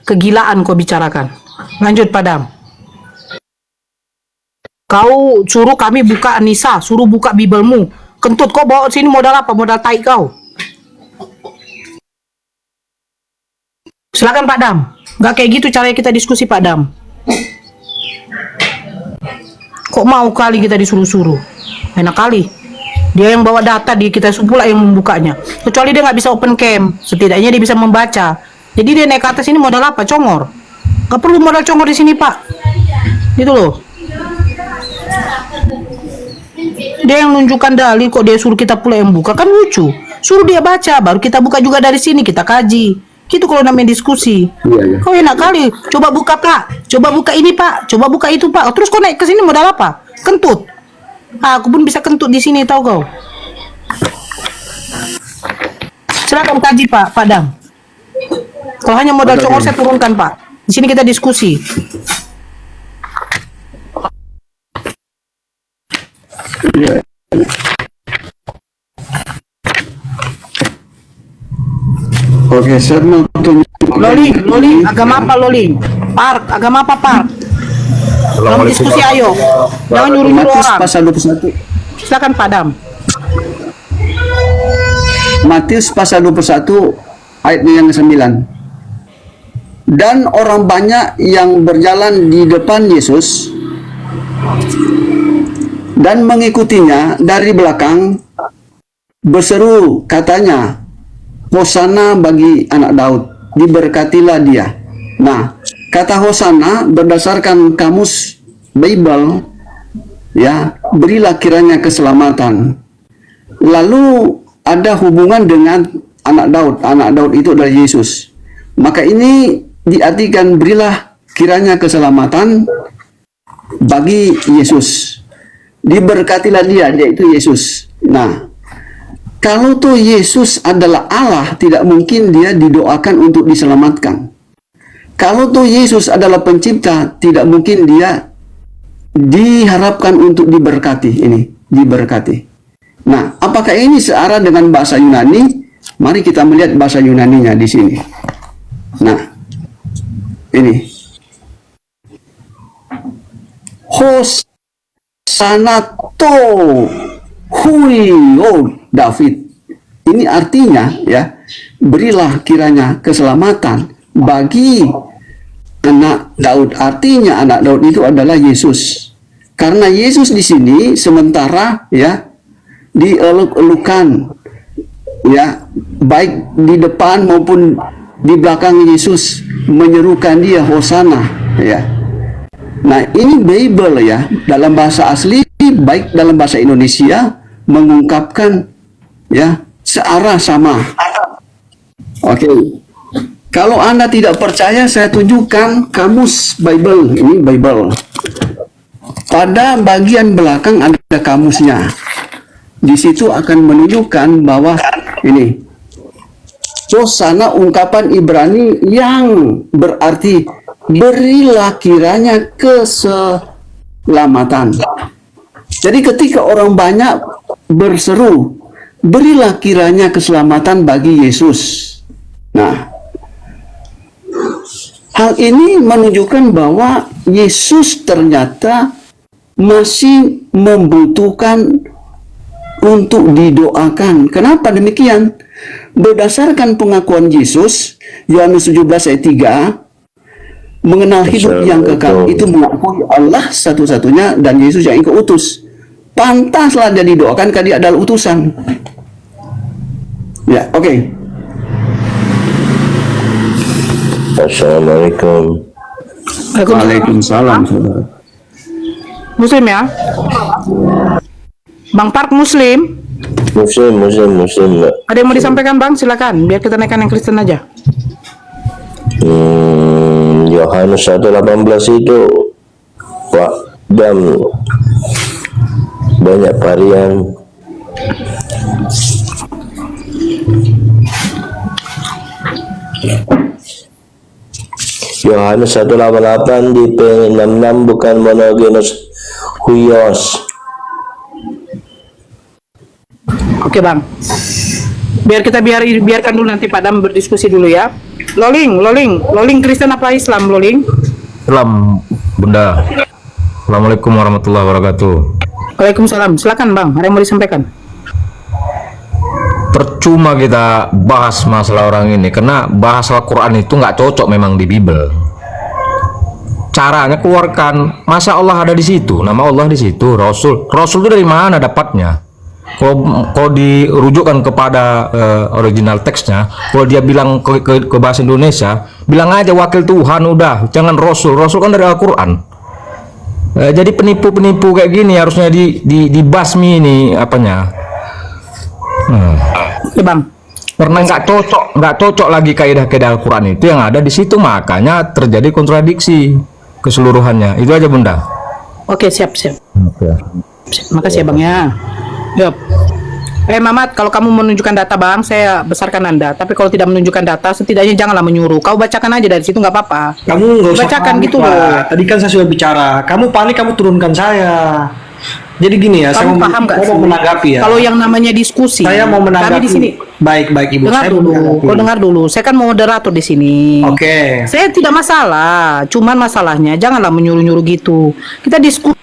Kegilaan kau bicarakan. Lanjut, Pak Dam. Kau suruh kami buka Anisa, suruh buka Bibelmu. Kentut, kau bawa sini modal apa? Modal tai kau. Silakan Pak Dam. Nggak kayak gitu caranya kita diskusi, Pak Dam. Kok mau kali kita disuruh-suruh? Enak kali. Dia yang bawa data, kita pula yang membukanya. Kecuali dia nggak bisa open cam, setidaknya dia bisa membaca. Jadi dia naik ke atas ini modal apa? Congor. Gak perlu modal congor di sini, Pak. Gitu loh. Dia yang nunjukkan dalil, kok dia suruh kita pula yang buka, kan lucu. Suruh dia baca, baru kita buka juga dari sini, kita kaji. Gitu kalau namanya diskusi. Iya. Kau enak kali. Coba buka, Pak. Coba buka ini, Pak. Coba buka itu, Pak. Terus kau naik ke sini modal apa? Kentut. Aku pun bisa kentut di sini, tahu kau. Silakan kaji, Pak Dam. Kalau hanya modal congor saya turunkan, Pak. Di sini kita diskusi. Oke, saya mau Loling, agama apa Loling? Park, agama apa Park? Dalam diskusi ayo. Jangan nyuruh-nyuruh orang. Pasal 21. Silakan Pak Dam. Matius pasal 21 ayat yang ke-9. Dan orang banyak yang berjalan di depan Yesus dan mengikutinya dari belakang berseru katanya, Hosana bagi anak Daud, diberkatilah dia. Nah, kata Hosana berdasarkan kamus Bible, ya, berilah kiranya keselamatan. Lalu ada hubungan dengan anak Daud. Anak Daud itu adalah Yesus. Maka ini diartikan berilah kiranya keselamatan bagi Yesus. Diberkatilah dia itu Yesus. Nah, kalau tuh Yesus adalah Allah, tidak mungkin dia didoakan untuk diselamatkan. Kalau tuh Yesus adalah pencipta, tidak mungkin dia diharapkan untuk diberkati. Ini diberkati. Nah, apakah ini searah dengan bahasa Yunani? Mari kita melihat bahasa Yunaninya di sini. Nah, ini Hosanato hui David. Ini artinya, ya, berilah kiranya keselamatan bagi anak Daud. Artinya anak Daud itu adalah Yesus. Karena Yesus di sini sementara, ya, dieluk-elukan, ya, baik di depan maupun di belakang Yesus menyerukan dia Hosana, ya. Nah, ini Bible, ya, dalam bahasa asli baik dalam bahasa Indonesia mengungkapkan, ya, searah sama. Oke. Kalau Anda tidak percaya, saya tunjukkan kamus Bible. Ini Bible. Pada bagian belakang ada kamusnya. Di situ akan menunjukkan bahwa ini Hosana ungkapan Ibrani yang berarti berilah kiranya keselamatan. Jadi ketika orang banyak berseru, berilah kiranya keselamatan bagi Yesus. Nah, hal ini menunjukkan bahwa Yesus ternyata masih membutuhkan untuk didoakan. Kenapa demikian? berdasarkan pengakuan Yesus, Yohanes 17 ayat 3, mengenal hidup yang kekal itu mengakui Allah satu-satunya dan Yesus yang engkau utus. Pantaslah dia didoakan karena dia adalah utusan. Ya, oke. Assalamualaikum. Waalaikumsalam, saudara. Muslim ya? Bang Park Muslim. Muslim, Mbak. Ada yang mau disampaikan Bang? Silakan. Biar kita naikkan yang Kristen aja. Yohanes 1:18 itu Pak dan banyak varian. Yohanes 1:88 di P66 bukan monogenous huios. Oke Bang. Biarkan dulu nanti Pak Dam berdiskusi dulu ya. Loling Kristen apa Islam Loling? Islam, Bunda. Assalamualaikum warahmatullahi wabarakatuh. Waalaikumsalam. Silakan Bang, ada yang mau disampaikan? Percuma kita bahas masalah orang ini karena bahas Al-Quran itu nggak cocok memang di Bible. Caranya keluarkan, masa Allah ada di situ, nama Allah di situ, Rasul itu dari mana dapatnya? Kalau dirujukkan kepada original teksnya, kalau dia bilang ke bahasa Indonesia, bilang aja wakil Tuhan udah, jangan Rasul kan dari Al-Quran. Jadi penipu-penipu kayak gini harusnya dibasmi ini apanya. Ya Bang. Karena nggak cocok lagi kaidah-kaidah Al-Quran itu yang ada di situ, makanya terjadi kontradiksi keseluruhannya. Itu aja Bunda. Oke, siap. Oke. Makasih ya Bang ya. Yap. Mamat, kalau kamu menunjukkan data Bang, saya besarkan Anda. Tapi kalau tidak menunjukkan data, setidaknya janganlah menyuruh. Kau bacakan aja dari situ, nggak apa-apa. Kamu nggak usah bacakan panik, gitu Pak. loh. Tadi kan saya sudah bicara. Kamu panik, kamu turunkan saya. Jadi gini ya, Kamu paham nggak saya mau sih? menanggapi ya. Kalau yang namanya diskusi, Saya mau menanggapi. kami di sini. Baik Ibu. Dengar Saya mau dulu, menanggapi. kau dengar dulu. Saya kan moderator di sini. Oke. Saya tidak masalah, cuman masalahnya janganlah menyuruh-nyuruh gitu. Kita diskusi.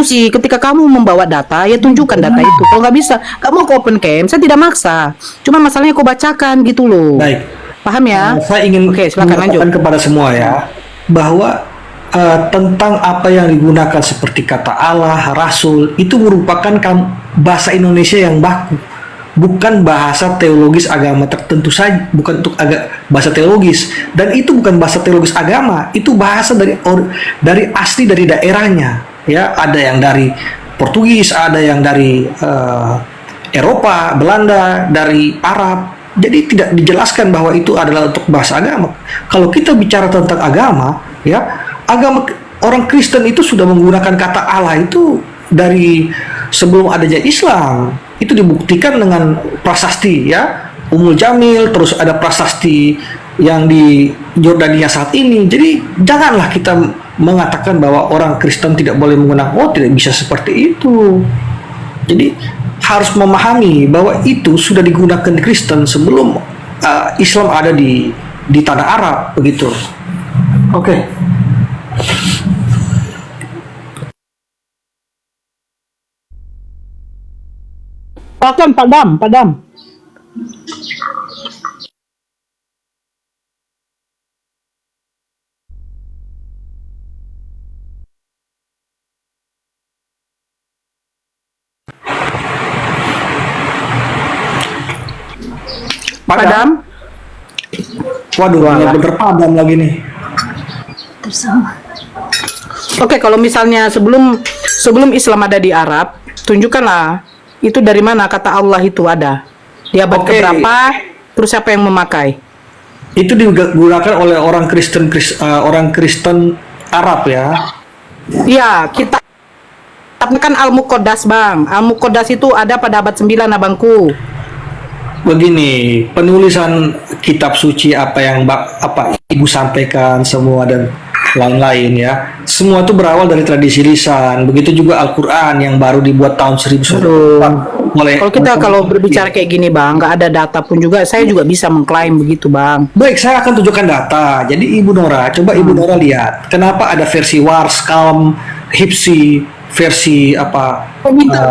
Ketika kamu membawa data, ya tunjukkan data itu. Kalau nggak bisa, kamu ke open cam, saya tidak maksa. Cuman masalahnya kau bacakan gitu loh. Baik. Paham ya? Saya ingin Oke, silakan lanjut. mengatakan kepada semua ya bahwa tentang apa yang digunakan seperti kata Allah, Rasul itu merupakan bahasa Indonesia yang baku, bukan bahasa teologis agama tertentu saja, bukan untuk bahasa teologis, dan itu bukan bahasa teologis agama, itu bahasa dari asli dari daerahnya ya. Ada yang dari Portugis, ada yang dari Eropa, Belanda, dari Arab. Jadi tidak dijelaskan bahwa itu adalah untuk bahasa agama. Kalau kita bicara tentang agama, ya, agama orang Kristen itu sudah menggunakan kata Allah itu dari sebelum adanya Islam. Itu dibuktikan dengan prasasti, ya, Ummul Jamil, terus ada prasasti yang di Yordania saat ini. Jadi janganlah kita mengatakan bahwa orang Kristen tidak boleh menggunakan, tidak bisa seperti itu. Jadi harus memahami bahwa itu sudah digunakan Kristen sebelum Islam ada di tanah Arab, begitu. Oke. Padam. Padam. Waduh, bener padam lagi nih. Oke, kalau misalnya sebelum Islam ada di Arab, tunjukkanlah itu dari mana kata Allah itu ada. Di abad keberapa? Terus siapa yang memakai? Itu digunakan oleh orang Kristen Arab ya. Iya, kita kan Al-Muqaddas, Bang. Al-Muqaddas itu ada pada abad 9, Abangku. Begini, penulisan kitab suci apa yang Ibu sampaikan semua dan lain-lain ya. Semua itu berawal dari tradisi lisan. Begitu juga Al-Quran yang baru dibuat tahun 1904 oleh. Kalau berbicara kayak gini, Bang, nggak ada data pun juga, saya juga bisa mengklaim begitu, Bang. Baik, saya akan tunjukkan data. Jadi Ibu Nora, coba Ibu Nora lihat. Kenapa ada versi Wars, Calm, Hipsi, versi apa?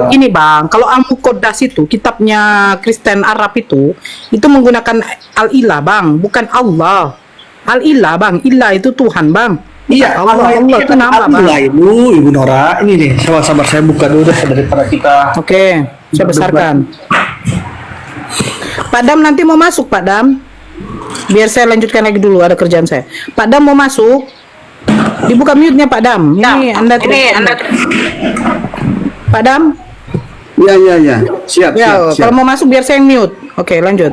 Gini bang, kalau Al-Muqaddas itu kitabnya Kristen Arab itu menggunakan Al-Ilah bang, bukan Allah. Al-Ilah bang, Ilah itu Tuhan bang. Iya, Allah itu nama bang. Iya, Ibu Nora. Ini nih, sabar saya buka dulu deh daripada kita. Oke, saya besarkan. Pak Dam nanti mau masuk Pak Dam. Biar saya lanjutkan lagi dulu, ada kerjaan saya. Pak Dam mau masuk. Dibuka mute-nya Pak Dam. Ini Anda. Pak Dam? Ya. Siap. Kalau mau masuk biar saya yang mute. Oke, lanjut.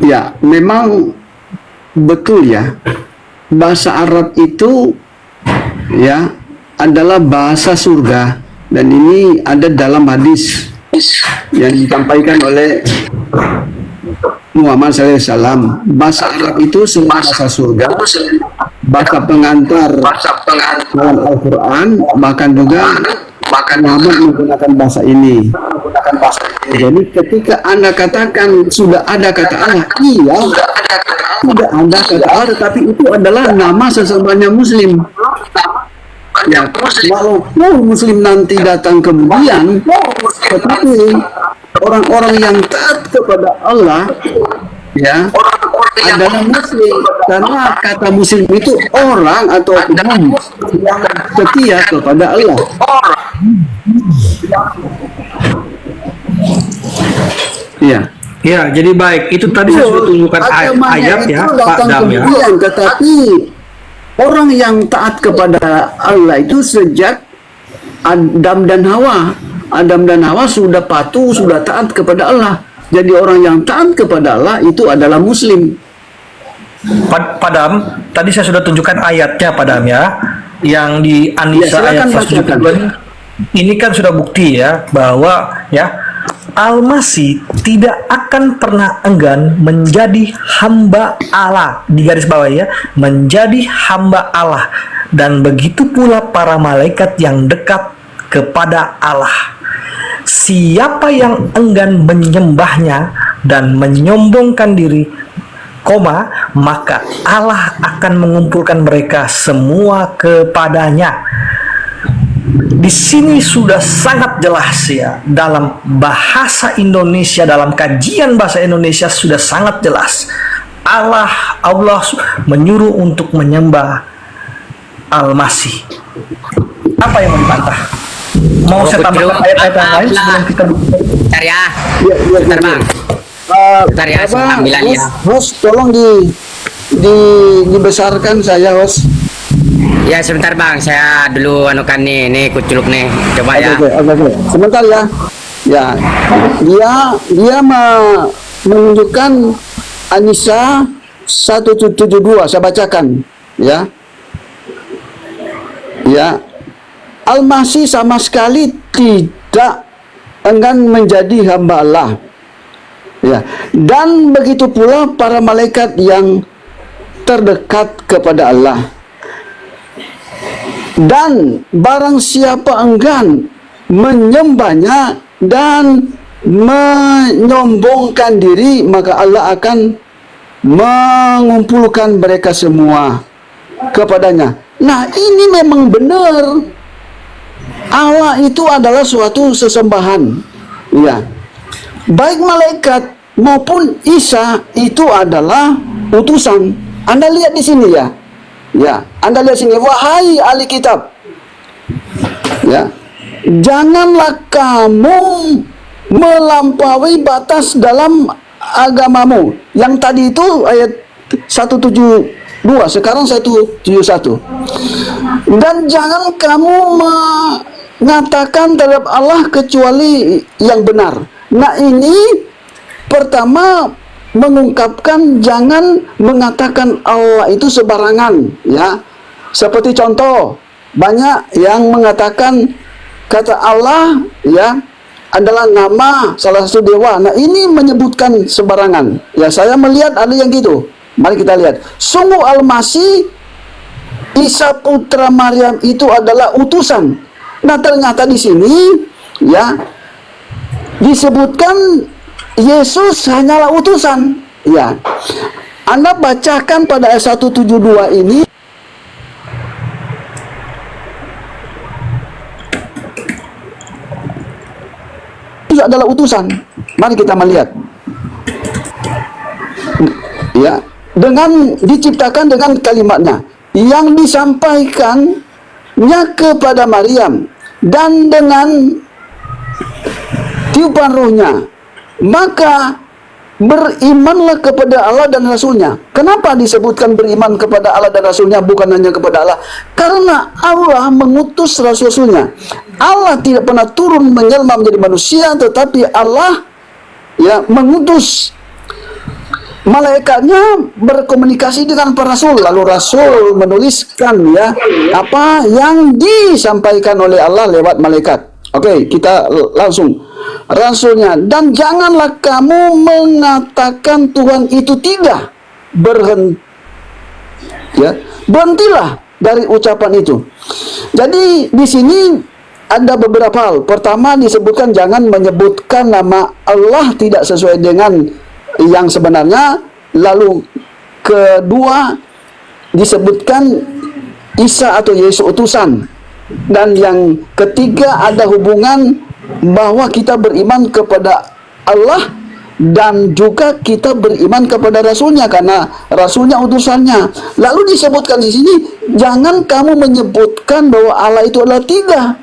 Ya, memang betul ya. Bahasa Arab itu ya adalah bahasa surga, dan ini ada dalam hadis yang disampaikan oleh Muhammad SAW. Bahasa Arab itu semua bahasa surga, bahasa pengantar dalam Al-Quran, bahkan Muhammad menggunakan bahasa ini. Jadi ketika Anda katakan sudah ada kata Allah, iya, sudah ada kata Allah, tetapi itu adalah nama sesambahnya Muslim. Ya, walaupun Muslim nanti datang kemudian, tetapi orang-orang yang taat kepada Allah, ya, adalah Muslim, karena kata Muslim itu orang atau umum yang setia kepada Allah. Iya. Ya, jadi baik. Itu tadi saya sudah tunjukkan ayat ya, Pak Dam ya. Tetapi orang yang taat kepada Allah itu sejak Adam dan Hawa. Adam dan Hawa sudah patuh, sudah taat kepada Allah. Jadi orang yang taat kepada Allah itu adalah Muslim. Pak Dam, tadi saya sudah tunjukkan ayatnya Pak Dam ya, yang di An-Nisa ayat 172 ini kan sudah bukti ya bahwa ya Al-Masih tidak akan pernah enggan menjadi hamba Allah, di garis bawah ya, menjadi hamba Allah, dan begitu pula para malaikat yang dekat kepada Allah. Siapa yang enggan menyembahnya dan menyombongkan diri, maka Allah akan mengumpulkan mereka semua kepadanya. Di sini sudah sangat jelas ya, dalam bahasa Indonesia, dalam kajian bahasa Indonesia sudah sangat jelas. Allah menyuruh untuk menyembah Al-Masih. Apa yang mau dibantah? Mau saya tambahkan ayat-ayat yang lain sebelum kita Bentar ya. Bentar Bang. Bentar ya, sambilan ya. Host, tolong dibesarkan saya, host. Ya sebentar Bang, saya dulu anukan nih kuculuk nih. Coba ya. Oke. Sebentar ya. Ya. Dia menunjukkan An-Nisa 172, saya bacakan ya. Ya. Al-Masih sama sekali tidak enggan menjadi hamba Allah. Ya. Dan begitu pula para malaikat yang terdekat kepada Allah. Dan barang siapa enggan menyembahnya dan menyombongkan diri, maka Allah akan mengumpulkan mereka semua kepadanya. Nah, ini memang benar. Allah itu adalah suatu sesembahan. Ya. Baik malaikat maupun Isa itu adalah utusan. Anda lihat di sini ya. Ya, Anda lihat sini, wahai ahli kitab. Ya. Janganlah kamu melampaui batas dalam agamamu. Yang tadi itu ayat 172, sekarang 171. Dan jangan kamu mengatakan terhadap Allah kecuali yang benar. Nah, ini pertama mengungkapkan jangan mengatakan Allah itu sembarangan ya. Seperti contoh, banyak yang mengatakan kata Allah ya adalah nama salah satu dewa. Nah, ini menyebutkan sembarangan. Ya, saya melihat ada yang gitu. Mari kita lihat. Sungguh Al-Masih Isa putra Maryam itu adalah utusan. Nah, ternyata di sini ya disebutkan Yesus hanyalah utusan. Ya. Anda bacakan pada ayat 172 ini. Itu adalah utusan. Mari kita melihat. Ya, dengan diciptakan dengan kalimatnya yang disampaikannya kepada Maryam dan dengan tiupan rohnya, maka berimanlah kepada Allah dan Rasulnya. Kenapa disebutkan beriman kepada Allah dan Rasulnya, bukan hanya kepada Allah? Karena Allah mengutus Rasul-Rasulnya. Allah tidak pernah turun menjelma menjadi manusia, tetapi Allah ya mengutus malaikatnya berkomunikasi dengan para rasul, lalu rasul menuliskan ya apa yang disampaikan oleh Allah lewat malaikat. Oke, kita langsung rasulnya. Dan janganlah kamu mengatakan Tuhan itu tidak, berhentilah dari ucapan itu. Jadi di sini ada beberapa hal. Pertama, disebutkan jangan menyebutkan nama Allah tidak sesuai dengan yang sebenarnya. Lalu kedua, disebutkan Isa atau Yesus utusan. Dan yang ketiga, ada hubungan bahwa kita beriman kepada Allah dan juga kita beriman kepada Rasulnya, karena Rasulnya utusannya. Lalu disebutkan di sini, jangan kamu menyebutkan bahwa Allah itu adalah tiga.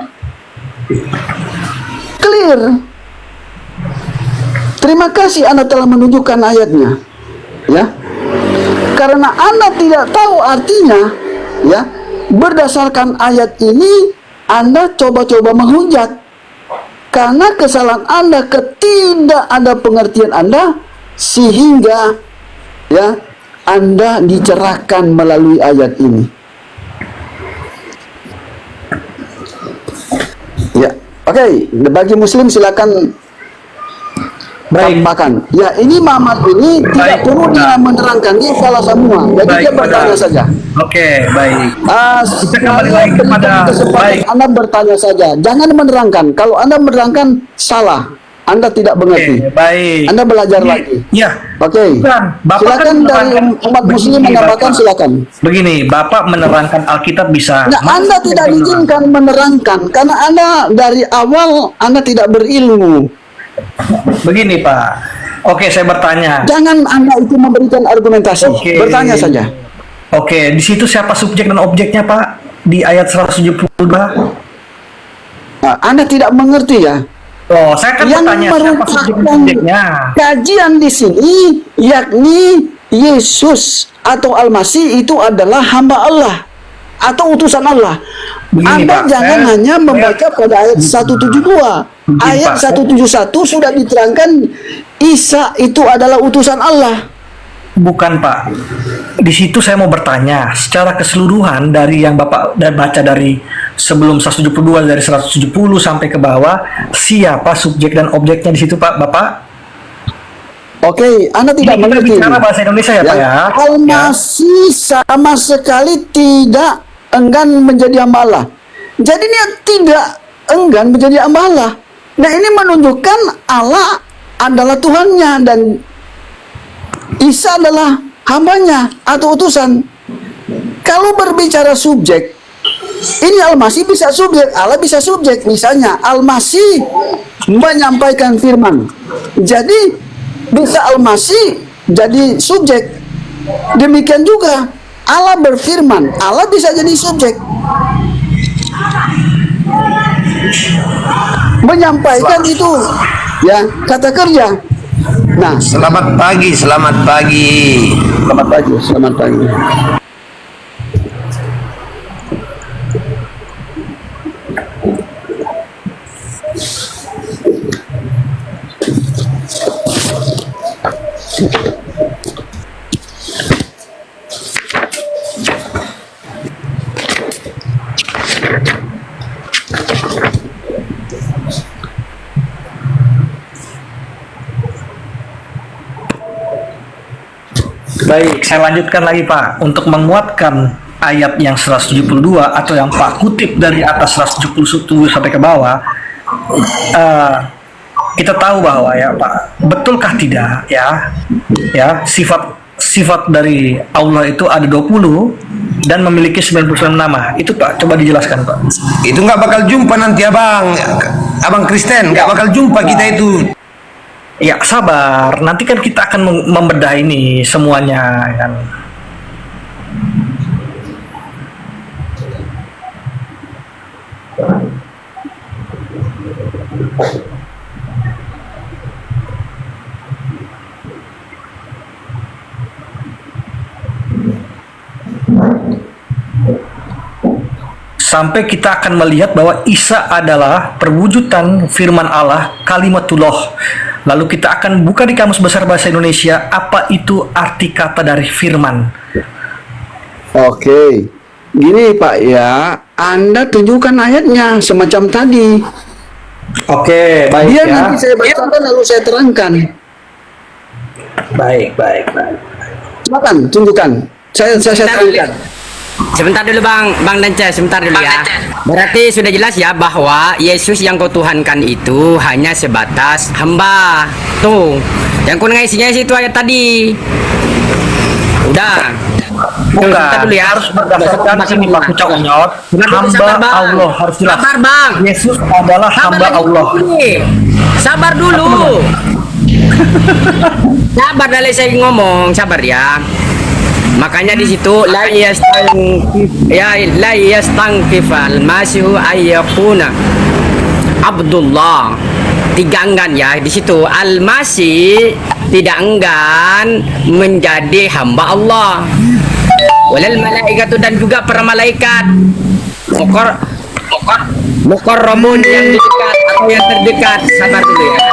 Clear. Terima kasih Anda telah menunjukkan ayatnya, ya. Karena Anda tidak tahu artinya, ya. Berdasarkan ayat ini, Anda coba-coba menghujat. Karena kesalahan Anda, ketidak ada pengertian Anda, sehingga ya Anda dicerahkan melalui ayat ini. Ya, oke. Bagi Muslim silakan. Tambahkan. Ya, ini Muhammad ini tidak perlu dia menerangkan, dia salah semua. Jadi dia bertanya saja. Oke, baik. Kita kembali lagi kepada Anda bertanya saja, jangan menerangkan. Kalau Anda menerangkan salah, Anda tidak mengerti. Baik. Anda belajar lagi. Ya. Oke. Silakan dari umat Muslim menambahkan, silakan. Begini, Bapak menerangkan Alkitab bisa. Nah, Anda tidak diizinkan menerangkan karena Anda dari awal Anda tidak berilmu. Begini Pak, oke saya bertanya. Jangan Anda itu memberikan argumentasi, bertanya saja. Oke, di situ siapa subjek dan objeknya Pak? Di ayat 172. Nah, Anda tidak mengerti ya? Oh, saya kan bertanya siapa subjek dan objeknya. Kajian di sini yakni Yesus atau Al-Masih itu adalah hamba Allah atau utusan Allah. Begini, Anda Pak, jangan hanya membaca pada ayat 172. Ayat 171 sudah diterangkan Isa itu adalah utusan Allah. Bukan Pak. Di situ saya mau bertanya secara keseluruhan dari yang Bapak baca dari sebelum 172 dari 170 sampai ke bawah, siapa subjek dan objeknya di situ Pak, Bapak? Oke, Anda tidak mengerti. Bicara bahasa Indonesia ya Pak ya. Al-Masih sama sekali tidak enggan menjadi hamba Allah. Jadi dia tidak enggan menjadi hamba Allah. Nah, ini menunjukkan Allah adalah Tuhannya dan Isa adalah hambanya atau utusan. Kalau berbicara subjek, ini Al-Masih bisa subjek, Allah bisa subjek. Misalnya Al-Masih menyampaikan firman, jadi bisa Al-Masih jadi subjek. Demikian juga Allah berfirman, Allah bisa jadi subjek. Menyampaikan itu ya kata kerja. Nah, Selamat pagi, selamat pagi. selamat pagi, selamat pagi. Baik, saya lanjutkan lagi Pak. Untuk menguatkan ayat yang 172 atau yang Pak kutip dari atas 171 sampai ke bawah, kita tahu bahwa ya Pak, betulkah tidak ya sifat dari Allah itu ada 20 dan memiliki 99 nama. Itu Pak, coba dijelaskan Pak. Itu nggak bakal jumpa nanti abang Kristen, nggak bakal jumpa kita itu. Ya sabar, nanti kan kita akan membedah ini semuanya kan. Sampai kita akan melihat bahwa Isa adalah perwujudan firman Allah, kalimatullah. Lalu kita akan buka di Kamus Besar Bahasa Indonesia apa itu arti kata dari firman. Oke, gini Pak ya, Anda tunjukkan ayatnya semacam tadi. Oke, baik Biar ya. nanti saya bacakan lalu saya terangkan. Baik. Silakan, tunjukkan. Saya terangkan. Sebentar dulu Bang Dance, sebentar dulu ya. Berarti sudah jelas ya bahwa Yesus yang kau tuhankan itu hanya sebatas hamba. Tuh, yang kau isinya itu ayat tadi. Udah. Bukan, Sebentar dulu ya. harus berdasarkan ini Pak Kucak Onyot. Hamba Allah harus jelas. Sabar Bang. Yesus adalah hamba Allah. Sabar dulu. Sabar dari saya ngomong, sabar ya. Makanya di situ la yastankifal masihu ayyakuna Abdullah. Tidak enggan ya di situ al-masih tidak enggan menjadi hamba Allah. Walal malaikatu dan juga para malaikat. Muqarrabun yang dekat atau yang terdekat. Sabar dulu ya.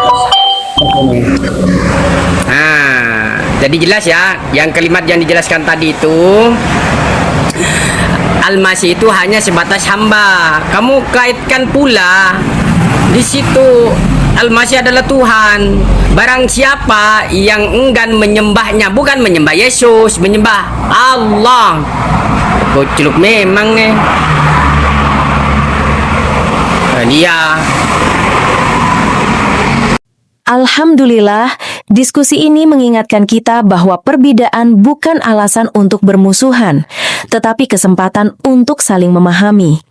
Jadi jelas ya, yang kalimat yang dijelaskan tadi itu Al-Masih itu hanya sebatas hamba. Kamu kaitkan pula di situ Al-Masih adalah Tuhan. Barang siapa yang enggan menyembahnya, bukan menyembah Yesus, menyembah Allah. Gocluk memang nih. Dia. Alhamdulillah, diskusi ini mengingatkan kita bahwa perbedaan bukan alasan untuk bermusuhan, tetapi kesempatan untuk saling memahami.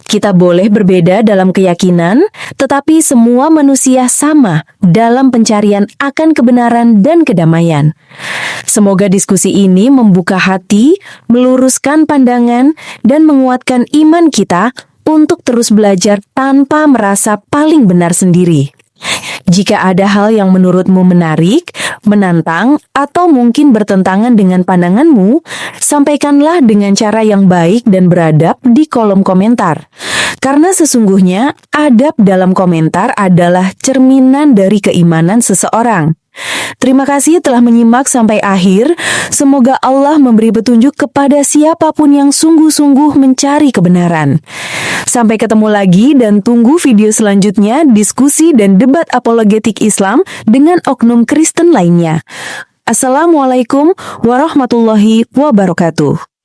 Kita boleh berbeda dalam keyakinan, tetapi semua manusia sama dalam pencarian akan kebenaran dan kedamaian. Semoga diskusi ini membuka hati, meluruskan pandangan, dan menguatkan iman kita untuk terus belajar tanpa merasa paling benar sendiri. Jika ada hal yang menurutmu menarik, menantang, atau mungkin bertentangan dengan pandanganmu, sampaikanlah dengan cara yang baik dan beradab di kolom komentar. Karena sesungguhnya, adab dalam komentar adalah cerminan dari keimanan seseorang. Terima kasih telah menyimak sampai akhir. Semoga Allah memberi petunjuk kepada siapapun yang sungguh-sungguh mencari kebenaran. Sampai ketemu lagi dan tunggu video selanjutnya diskusi dan debat apologetik Islam dengan oknum Kristen lainnya. Assalamualaikum warahmatullahi wabarakatuh.